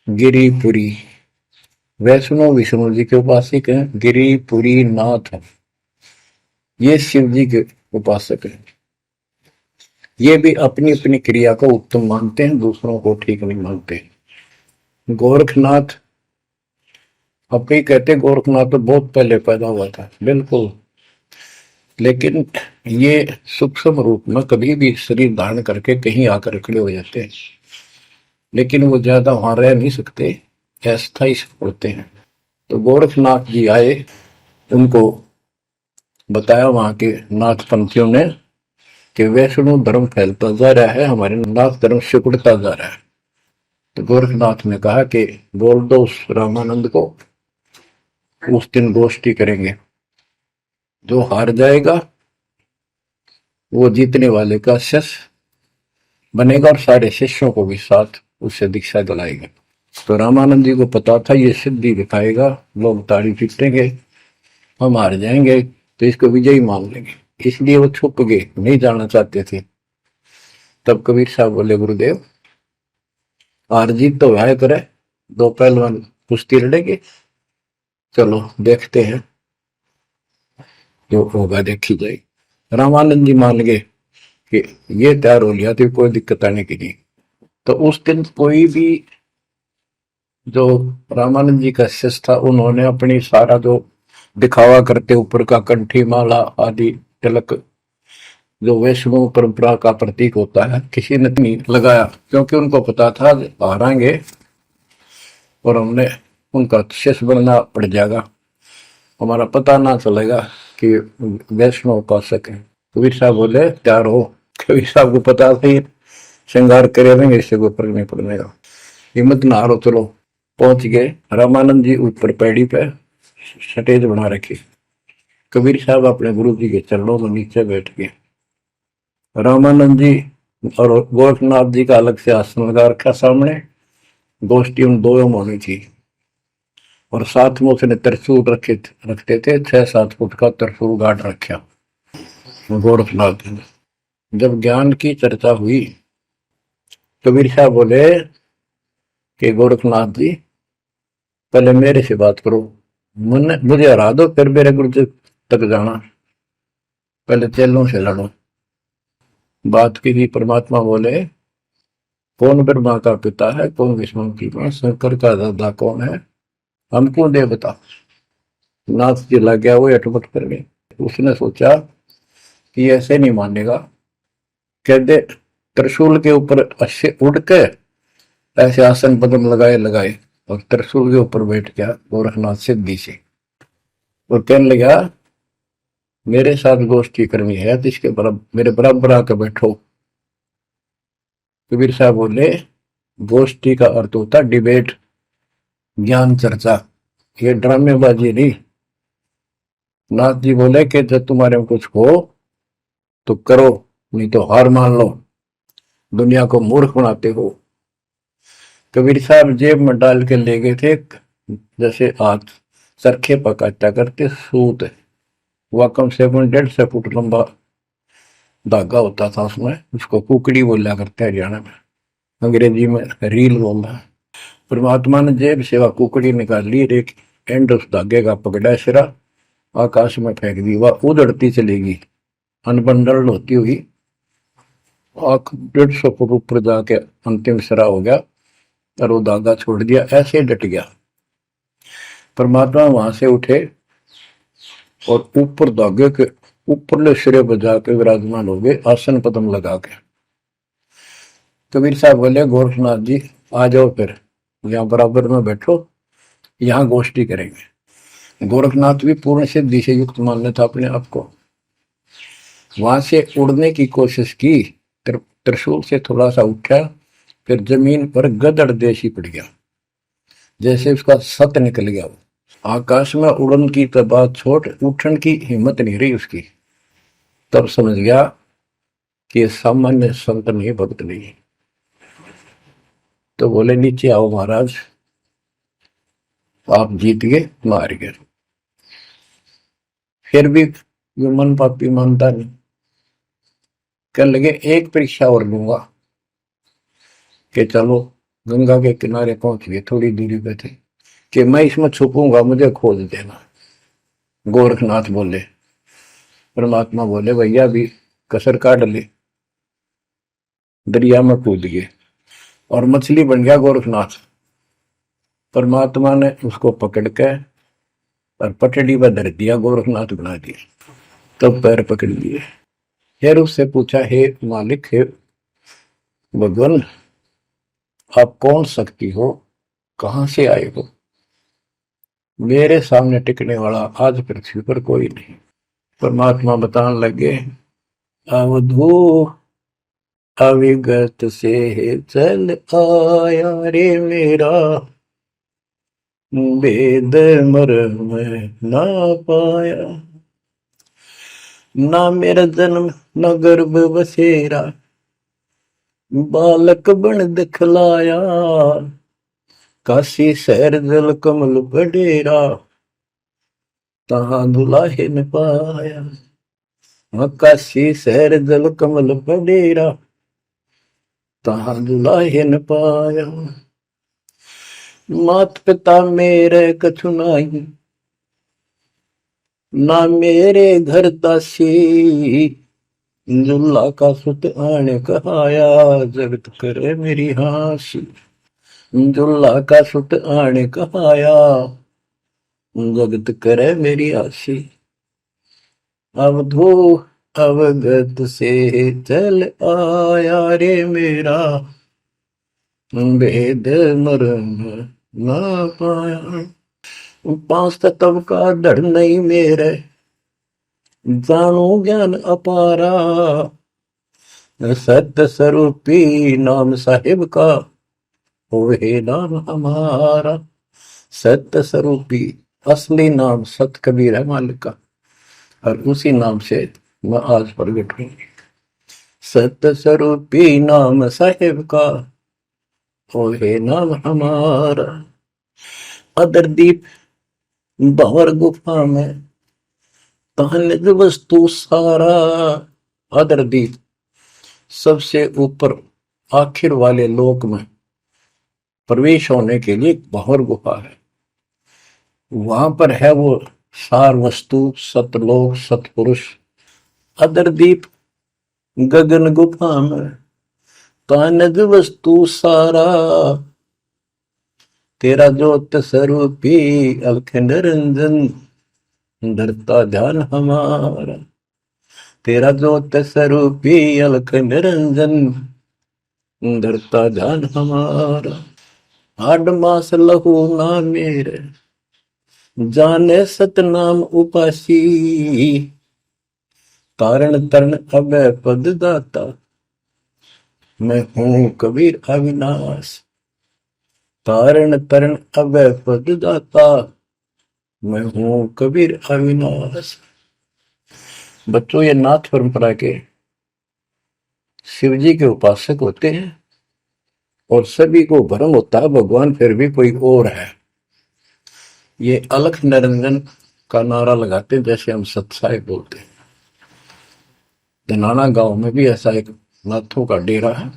गिरिपुरी, वैष्णव विष्णु जी के उपासक हैं, गिरिपुरी नाथ है, ये शिव जी के उपासक हैं। ये भी अपनी अपनी क्रिया को उत्तम मानते हैं, दूसरों को ठीक नहीं मानते। गोरखनाथ अब ही कहते गोरखनाथ तो बहुत पहले पैदा हुआ था, बिल्कुल, लेकिन ये सूक्ष्म रूप में कभी भी शरीर धारण करके कहीं आकर खड़े हो जाते हैं, लेकिन वो ज्यादा वहां रह नहीं सकते, अस्थायी होते हैं। तो गोरखनाथ जी आए, उनको बताया वहां के नाथ पंथियों ने कि वैष्णव धर्म फैलता जा रहा है, हमारे नाथ धर्म सिकुड़ता जा रहा है। तो गोरखनाथ ने कहा कि बोल दो उस रामानंद को, उस दिन गोष्ठी करेंगे, जो हार जाएगा वो जीतने वाले का शिष्य बनेगा और सारे शिष्यों को भी साथ उससे दीक्षा दिलाएगा। तो रामानंद जी को पता था ये सिद्धि दिखाएगा, लोग ताड़ी पीटेंगे, हम हार जाएंगे, तो इसको विजयी मान लेंगे, इसलिए वो छुप गए, नहीं जाना चाहते थे। तब कबीर साहब बोले गुरुदेव, हार जीत तो वह करे, दो पहलवान कुश्ती लड़ेंगे, चलो देखते हैं, जो होगा देखी जाए। रामानंद जी मान गए कि ये तैयार हो लिया तो कोई दिक्कत आने की नहीं। तो उस दिन कोई भी जो रामानंद जी का शिष्य था, उन्होंने अपनी सारा जो दिखावा करते ऊपर का कंठी माला आदि तिलक जो वैष्णव परंपरा का प्रतीक होता है, किसी ने नहीं लगाया, क्योंकि उनको पता था हारेंगे और हमने उनका शिष्य बनना पड़ जाएगा, हमारा पता ना चलेगा कि वैष्णव उपासक है। कबीर साहब बोले तैयार हो। कबीर साहब को पता था श्रृंगार करे रहेंगे, इससे कोई फर्क नहीं पड़ने का, हिम्मत ना हारो, चलो। पहुंच गए, रामानंद जी ऊपर पैड़ी पे स्टेज बना रखी, कबीर साहब अपने गुरु जी के चरणों में नीचे बैठ गए, रामानंद जी और गोरखनाथ जी का अलग से आसन लगा रखा सामने, गोष्ठी उन दो में होनी थी, और साथ में उसने त्रिशूल रखते थे, 6-7 फुट का त्रिशूल गाड़ रखा गोरखनाथ जी। जब ज्ञान की चर्चा हुई, कबीर साहब बोले कि गोरखनाथ जी पहले मेरे से बात करो, मुझे हरा दो, फिर मेरे गुरु जी तक जाना, पहले चेलों से लड़ो। बात की थी, परमात्मा बोले कौन ब्रह्मा का पिता है, कौन विष्णु की मां, शंकर का दादा कौन है, हमको दे बता। नाथ जी लग गया, वो अटपट कर गए। उसने सोचा कि ऐसे नहीं मानेगा, कहते त्रिशूल के ऊपर अच्छे उड़ के ऐसे आसन पदम लगाए लगाए और त्रिशूल के ऊपर बैठ गया गोरखनाथ सिद्धि से, और कहने लगा मेरे साथ गोष्ठी करनी है तो इसके बराबर मेरे बराबर आकर बैठो। कबीर साहब बोले गोष्ठी का अर्थ होता डिबेट, ज्ञान चर्चा, ये ड्रामेबाजी नहीं। नाथ जी बोले कि जब तुम्हारे में कुछ हो तो करो, नहीं तो हार मान लो, दुनिया को मूर्ख बनाते हो। कबीर साहब जेब में डाल के ले गए थे, जैसे हाथ चरखे पकाता करते सूत, वह कम से कम 150 फुट लंबा धागा होता था, उसमें उसको कुकड़ी बोला करते हरियाणा में, अंग्रेजी में रील बोलना। परमात्मा ने जेब से वह कुकड़ी निकाल ली, एक एंड उस धागे का पकड़ा, सिरा आकाश में फेंक दी, वह उड़ती चलेगी अनबंडल होती हुई, 150 फुट ऊपर जाके अंतिम सिरा हो गया, और वो धागा छोड़ दिया, ऐसे डट गया। परमात्मा वहां से उठे और ऊपर धागे के ऊपरले सिरे पर जाके विराजमान हो गए, आसन पदम लगा के। कबीर साहब बोले गोरखनाथ जी आ जाओ, फिर यहाँ बराबर में बैठो, यहाँ गोष्ठी करेंगे। गोरखनाथ भी पूर्ण सिद्धि से युक्त मान लेता अपने आप को, वहां से उड़ने की कोशिश की, त्रिशूल से थोड़ा सा उठा, फिर जमीन पर गदड़ देशी पड़ गया, जैसे उसका सत निकल गया। आकाश में उड़न की तो बात छोड़, उठन की हिम्मत नहीं रही उसकी। तब समझ गया कि ये सामान्य संत नहीं, भक्त नहीं। तो बोले नीचे आओ महाराज, आप जीत गए, मार गए। फिर भी ये मन पापी मानता नहीं, कहने लगे एक परीक्षा और लूंगा, कि चलो गंगा के किनारे पहुंच गए, थोड़ी दूरी पे थे, कि मैं इसमें छुपूंगा, मुझे खोज देना। गोरखनाथ बोले, परमात्मा बोले भैया भी कसर काट ले, दरिया में कूद गए और मछली बन गया गोरखनाथ। परमात्मा ने उसको पकड़ के और पटड़ी पर धर दिया, गोरखनाथ बना दिया। तब पैर पकड़ लिए। फिर उससे पूछा, हे मालिक, हे भगवान, आप कौन शक्ति हो, कहां से आए हो? मेरे सामने टिकने वाला आज पृथ्वी पर कोई नहीं। परमात्मा बताने लगे, अवधू अविगत से चल आया रे मेरा, वेद मर्म ना पाया। ना मेरा जन्म न गर्भ बसेरा, बालक बन दिखलाया। काशी शहर जल कमल बडेरा, तहां दुलाहे न पाया। काशी शहर जल कमल बडेरा, तहां दुलाहे न पाया। मात पिता मेरे कछु नाही, ना मेरे घर दासी। दुल्ला का सुत आने कहाया, जगत करे मेरी हासी। दुल्ला का सुत आने कहाया, जगत करे मेरी हासी। अवधू अवगत से चल आया रे मेरा, वेद मर्म ना पाया। पांच तत्व का धड़ नहीं मेरे, जानू ज्ञान अपारा। सत्य स्वरूपी नाम साहिब का, वही नाम हमारा। सत्य स्वरूपी असली नाम सत कबीर है मालिक का, और उसी नाम से मैं आज प्रगट हूं। सत्य स्वरूपी नाम साहिब का, वही नाम हमारा। अदरदीप भंवर गुफा में तहनिज वस्तु सारा। अदरदीप सबसे ऊपर आखिर वाले लोक में प्रवेश होने के लिए भंवर गुफा है। वहां पर है वो सार वस्तु, सतलोक, सतपुरुष। अदरदीप गगन गुफा में तहनिज वस्तु सारा। तेरा ज्योत स्वरूपी अलख निरंजन, धरता ध्यान हमारा। तेरा ज्योत स्वरूपी अलख निरंजन, धरता ध्यान हमारा। हाड मास लहू ना मेरे, जाने सतनाम उपासी। तारण तरण अभय पद दाता, मैं हूं कबीर अविनाश। तारण तरण अभय पद दाता, मैं हूं कबीर अविनाश। बच्चों, ये नाथ परंपरा के शिव जी के उपासक होते हैं और सभी को भ्रम होता है भगवान फिर भी कोई और है। ये अलख निरंजन का नारा लगाते हैं, जैसे हम सत्साई बोलते हैं। धनाना गांव में भी ऐसा एक नाथों का डेरा है।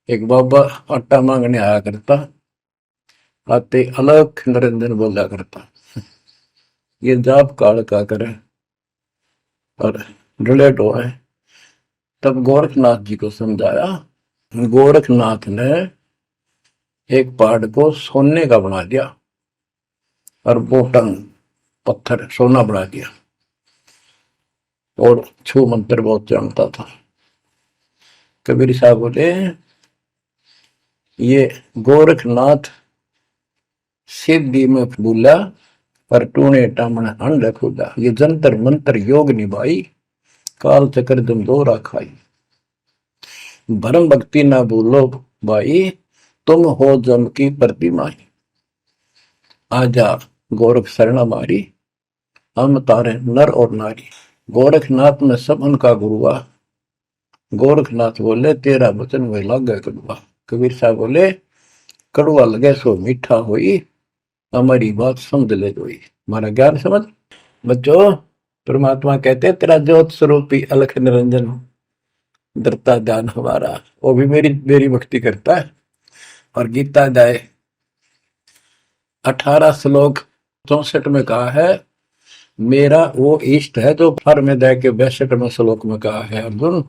एक बाबा आटा मांगने आया करता, आते अलख निरंजन बोला करता। ये जाप काल का करे और रिलेट हो है। तब गोरखनाथ जी को समझाया। गोरखनाथ ने एक पहाड़ को सोने का बना दिया और बोटन पत्थर सोना बना दिया, और छू मंत्र बहुत जानता था। कबीर साहब बोले, ये गोरखनाथ सिद्धि में भूला, पर टूने टामण हंड खुदा। ये जंतर मंत्र योग निभाई, काल चक्र तुम दो राखाई। भरम भक्ति ना भूलो भाई, तुम हो जम की प्रतिमा। आजा गोरख शरण हमारी, हम तारे नर और नारी। गोरखनाथ में सब उनका गुरुआ। गोरखनाथ बोले, तेरा वचन में लागे कड़ुआ। कबीर साहब बोले, कड़ुआ लगे सो मीठा होई, हमारी बात समझ ले जोई। हमारा ज्ञान समझ। बच्चों, परमात्मा कहते हैं, तेरा ज्योत स्वरूपी अलख निरंजन, धरता ध्यान हमारा। वो भी मेरी भक्ति करता है। और गीता अध्याय 18 श्लोक 64 में कहा है, मेरा वो इष्ट है जो फर में दे के 62वें श्लोक में कहा है, अर्जुन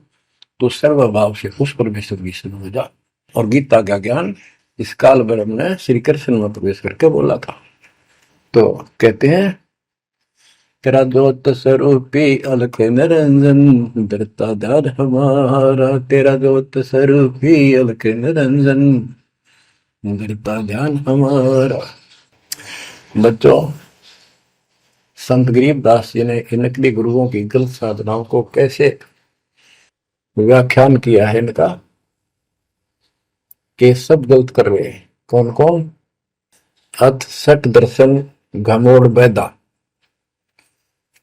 तो सर्वभाव से उस परमेश्वर की शरण हो जा। और गीता का ज्ञान इस काल ब्रह्म ने श्री कृष्ण में प्रवेश करके बोला था। तो कहते हैं तेरा ज्योत स्वरूपी अलख निरंजन धरता धार हमारा, तेरा ज्योत स्वरूपी अलख निरंजन धरता ध्यान हमारा। बच्चों, संत गरीबदास जी ने इन नकली गुरुओं की गलत साधनाओं को कैसे व्याख्यान किया है इनका, कि सब गलत कर रहे हैं। कौन कौन? अथ सट दर्शन घमोड़ बैदा,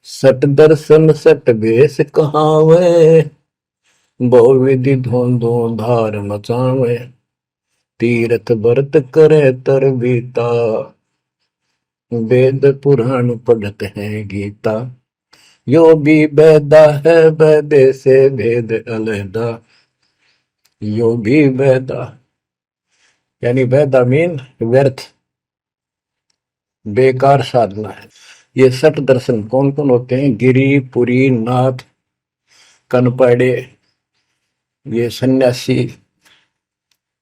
सट दर्शन सट बेस कहावे, बहु विधि धोंधो धार मचावे, तीर्थ व्रत करे तर बीता, वेद पुराण पढ़ते हैं गीता, यो भी बैदा है बैदे से भेद अलहदा, यो भी बैदा यानी बैदा मीन व्यर्थ बेकार साधना है। ये सठ दर्शन कौन कौन होते हैं? गिरी, पुरी, नाथ, कनपड़े, ये सन्यासी,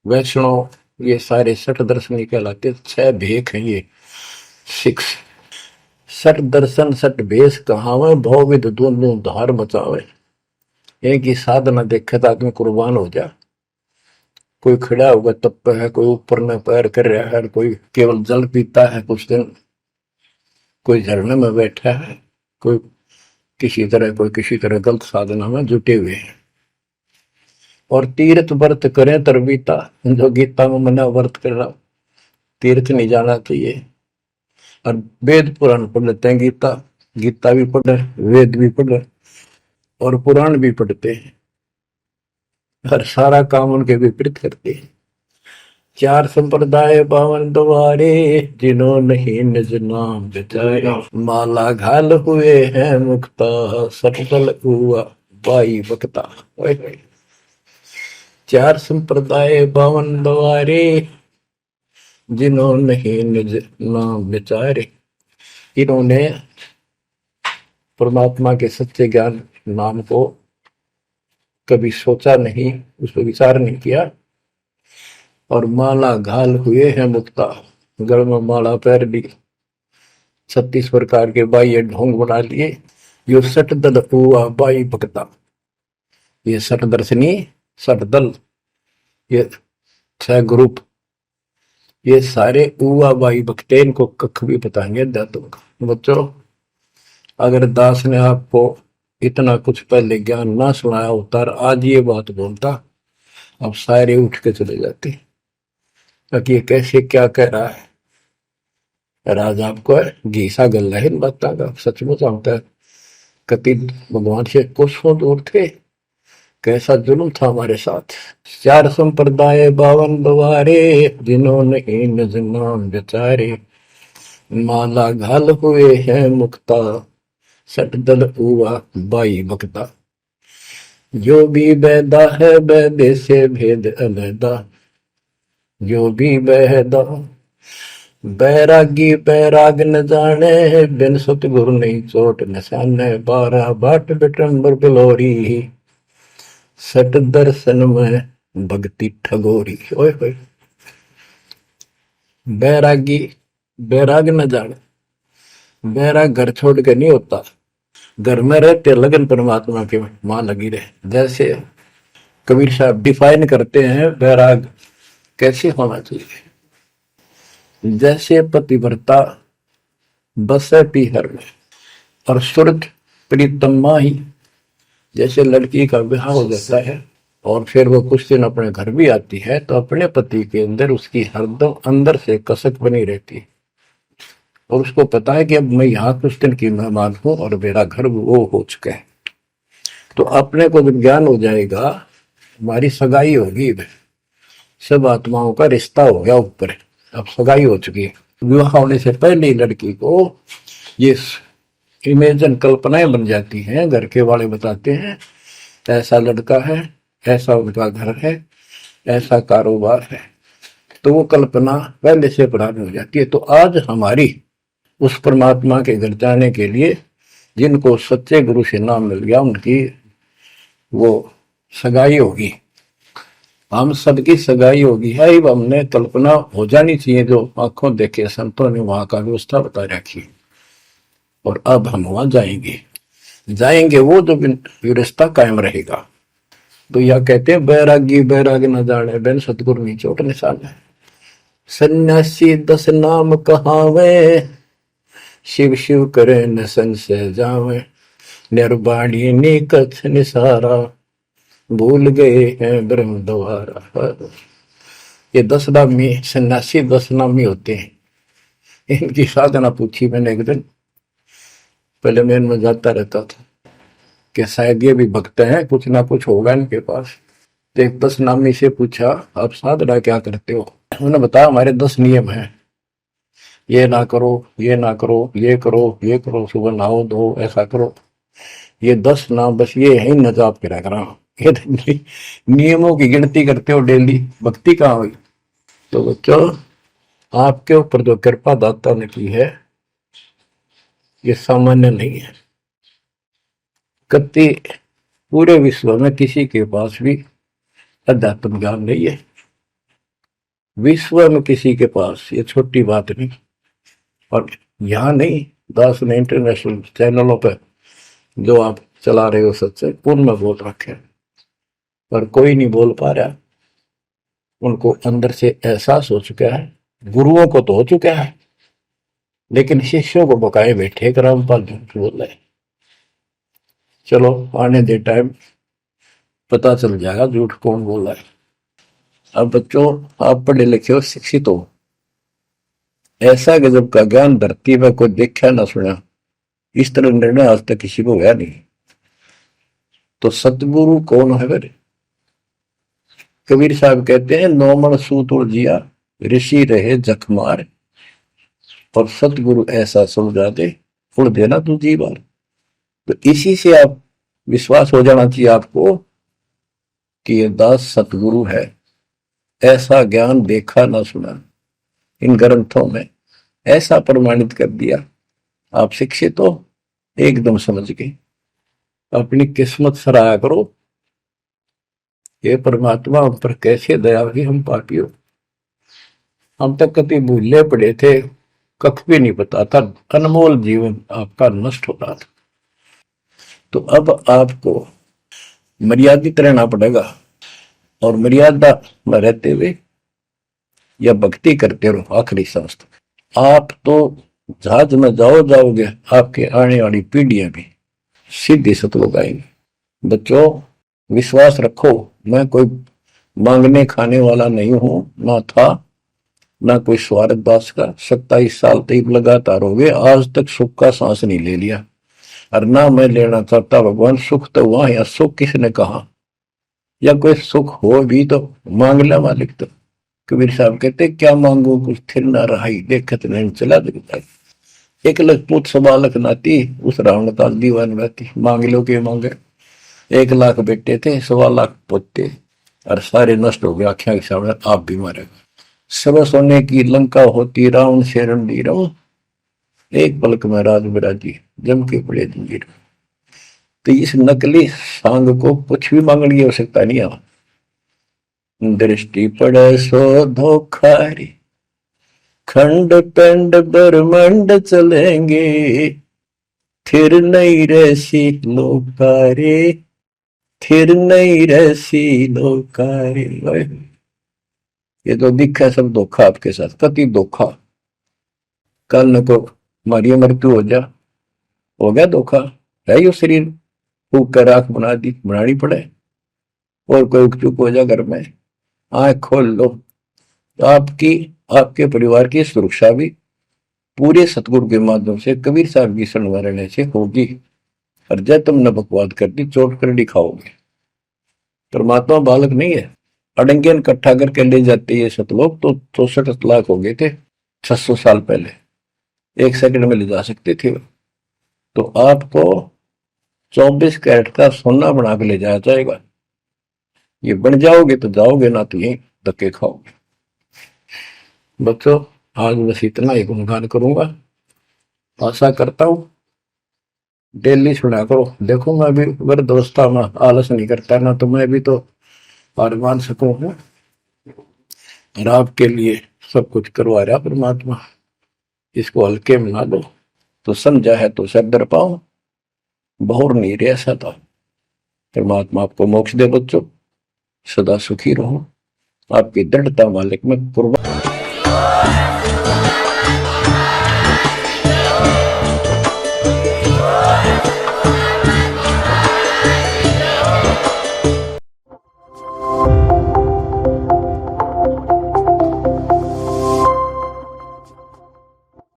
वैष्णव, ये सारे सठ दर्शन कहलाते। 6 भेख हैं ये 6। सठ दर्शन सठ भेष कहावे, भौविध दोनों धार बचावे। एक ही साधना देखे तो आदमी कुर्बान हो जा। कोई खड़ा होगा तप है, कोई ऊपर में पैर कर रहा है, कोई केवल जल पीता है कुछ दिन, कोई झरने में बैठा है, कोई किसी तरह गलत साधना में जुटे हुए हैं। और तीर्थ व्रत करें तरबीता, जो गीता में मना व्रत कर रहा, तीर्थ नहीं जाना चाहिए। और वेद पुराण पढ़ लेते हैं, गीता भी पढ़ रहे, वेद भी पढ़ रहे और पुराण भी पढ़ते हैं, हर सारा काम उनके विपरीत करते हैं। 4 संप्रदाय 52 द्वारे, जिन्हों नहीं निज नाम बिचारे, माला घाल हुए हैं मुक्ता, सटल हुआ बाई बकता। 4 संप्रदाय 52 द्वारे, जिन्हों नहीं निज नाम बिचारे। इन्होंने परमात्मा के सच्चे ज्ञान नाम को कभी सोचा नहीं, उस पर विचार नहीं किया। और माला घाल हुए हैं मुक्ता, गल में माला पैर ली, 36 प्रकार के बाह्य ढोंग बना लिए। यो सट दल हुआ बाई भक्ता, ये सट दर्शनी, सट दल, ये 6 ग्रुप, ये सारे उवा बाई भक्ते, इनको कख भी बताएंगे दातों का। बच्चों, अगर दास ने आपको इतना कुछ पहले ज्ञान ना सुनाया होता और आज ये बात बोलता, अब सारे उठ के चले जाते कि ये कैसे क्या कह रहा है। राज आपको घीसा गल है इन बातों का, सचमुच आता है। कति भगवान से कोसों दूर थे, कैसा जुल्म था हमारे साथ। 4 संप्रदाय 52 द्वारे, जिन्होंने निज नाम बेचारे, माला घाल हुए हैं मुक्ता, सट दल हुआ बाई बकता, जो भी बैदा है बैदे से भेद अलहदा, जो भी बैदा। बैरागी बैराग न जाने, बिन सतगुरु नहीं चोट निशाने, 12 बाट बिटंबर बिलोरी, सट दर्शन में भक्ति ठगोरी। ओए होए, बैरागी बैराग न जाने, बैराग घर छोड़ के नहीं होता, घर में रहते लगन परमात्मा के मां लगी रहे। जैसे कबीर साहब डिफाइन करते हैं बैराग कैसे होना चाहिए। जैसे पतिव्रता बसे पीहर में और सुरत प्रीतम माही, जैसे लड़की का विवाह हो जाता है और फिर वो कुछ दिन अपने घर भी आती है, तो अपने पति के अंदर उसकी हरदम अंदर से कसक बनी रहती है और उसको पता है कि अब मैं यहाँ कुछ दिन की मेहमान हूं और मेरा घर वो हो चुका है। तो अपने को जब ज्ञान हो जाएगा, हमारी सगाई होगी, सब आत्माओं का रिश्ता हो गया ऊपर, अब सगाई हो चुकी है। विवाह होने से पहले ही लड़की को ये इमेजन कल्पनाएं बन जाती हैं। घर के वाले बताते हैं ऐसा लड़का है, ऐसा उनका घर है, ऐसा कारोबार है, तो वो कल्पना पहले से पुरानी हो जाती है। तो आज हमारी उस परमात्मा के घर जाने के लिए जिनको सच्चे गुरु से नाम मिल गया, उनकी वो सगाई होगी, हम सबकी सगाई होगी है। हमने कल्पना हो जानी चाहिए, जो आंखों देखे संतों ने वहां का व्यवस्था बता रखी। और अब हम वहां जाएंगे, जाएंगे वो जो रिश्ता कायम रहेगा। तो यह कहते हैं बैरागी बैराग न जाने बिन सतगुरु नी चोट निशान है। सन्यासी 10 नाम कहावे, शिव शिव करे न संशय जावे, निर्वाणी नी कछ निसारा, भूल गए हैं ब्रह्म द्वारा। ये 10 नामी सन्यासी 10 नामी होते हैं। इनकी साधना पूछी मैंने एक दिन, पहले मैं इनमें जाता रहता था कि शायद ये भी भक्त हैं, कुछ ना कुछ होगा इनके पास। तो एक 10 नामी से पूछा, आप साधना क्या करते हो? उन्होंने बताया हमारे 10 नियम हैं, ये ना करो, ये ना करो, ये करो, ये करो, सुबह नहाओ धो, ऐसा करो। ये 10 नाम बस ये है न जाप करा करा। ये नियमों की गिनती करते हो डेली, भक्ति कहाँ हुई? तो बच्चों, आपके ऊपर जो कृपा दाता ने की है ये सामान्य नहीं है। कति पूरे विश्व में किसी के पास भी अध्यात्म ज्ञान नहीं है। विश्व में किसी के पास, ये छोटी बात नहीं। और यहाँ नहीं, दास ने इंटरनेशनल चैनलों पर जो आप चला रहे हो सत्संग, उनमें बोल रखे, पर कोई नहीं बोल पा रहा। उनको अंदर से एहसास हो चुका है, गुरुओं को तो हो चुका है, लेकिन शिष्यों को बकाए बैठे कि रामपाल झूठ बोल रहे। चलो आने दे टाइम, पता चल जाएगा झूठ कौन बोल रहा है। अब बच्चों, आप पढ़े लिखे हो, शिक्षित हो, ऐसा गजब का ज्ञान धरती में कोई देखा ना सुना, इस तरह निर्णय आज तक किसी को हुआ नहीं। तो सतगुरु कौन है? फिर कबीर साहब कहते हैं, नौमण सूत जिया ऋषि रहे जखमार, और सतगुरु ऐसा समझा दे उड़ देना तू जी बार। तो इसी से आप विश्वास हो जाना चाहिए आपको कि ये दास सतगुरु है। ऐसा ज्ञान देखा ना सुना, इन ग्रंथों में ऐसा प्रमाणित कर दिया। आप शिक्षित हो, एकदम समझ गए। अपनी किस्मत सराहा करो, ये परमात्मा हम पर कैसे दया हुई। हम पापी हो, हम तक कभी भूले पड़े थे, कख भी नहीं पता था, अनमोल जीवन आपका नष्ट हो रहा था। तो अब आपको मर्यादित रहना पड़ेगा, और मर्यादा में रहते हुए या भक्ति करते रहो आखिरी सांस तक। आप तो जहाज में जाओगे, आपके आने वाली पीढ़ियां भी सीधी सतलोक आएंगे। बच्चों, विश्वास रखो, मैं कोई मांगने खाने वाला नहीं हूं, ना था, ना कोई स्वार्थ दास का। 27 साल तक लगातार हो गए, आज तक सुख का सांस नहीं ले लिया, और ना मैं लेना चाहता। भगवान सुख तो वहां है, सुख किसने कहा? या कोई सुख हो भी तो मांग ले मालिक। तो कबीर साहब कहते, क्या मांगो कुछ थिर ना रहाई, देखत नहीं चला दिखता। 1 लाख पूत 1.25 लाख नाती, उस रावण काल दीवान रहती। मांग लो के मांगे, 1 लाख बेटे थे, 1.25 लाख पोते, और सारे नष्ट हो गए आख्या के सामने। आप भी मारेगा। सब सोने की लंका होती, रावण से रणधीर, एक पलक में राज बिराजी, जम के पड़े जंजीर। तो इस नकली सांग को कुछ भी मांगने की आवश्यकता नहीं है। दृष्टि पड़े सो धोखारी, खंड पिंड ब्रह्मंड चलेंगे, फिर नहीं रहसी लोकारे, फिर नहीं रहसी लोकारे। ये तो दिखा सब धोखा आपके साथ, कति धोखा। कल न को मारी मृत्यु हो गया धोखा, है यो शरीर फूक कर राख बना दी, बनानी पड़े। और कोई चुप हो जा घर में, आंख खोल लो। आपकी, आपके परिवार की सुरक्षा भी पूरे सतगुरु के माध्यम से, कबीर साहब की शरण में रहने से होगी। और जब तुमने बकवाद कर दी, चोट कर दिखाओगे। परमात्मा बालक नहीं है, अड़ंगियन इकट्ठा करके ले जाते ये सतलोक। तो 64 लाख हो गए थे 600 साल पहले, 1 सेकंड में ले जा सकते थे। तो आपको 24 कैरेट का सोना बना के ले जाया जाएगा। ये बन जाओगे तो जाओगे, ना तो यही धक्के खाओगे। बच्चों, आज बस इतना ही गुणगान करूंगा। आशा करता हूं डेली सुना करो। देखो मैं भी वृद्धावस्था में आलस नहीं करता ना, तो मैं भी तो हार मान सकूं। और आपके लिए सब कुछ करवा रहा परमात्मा, इसको हल्के में ना लो। तो समझा है तो सदर पाओ, बहुर नहीं रह सकता। परमात्मा आपको मोक्ष दे बच्चों, सदा सुखी रहो। आपकी दृढ़ता मालिक में कुर्बान।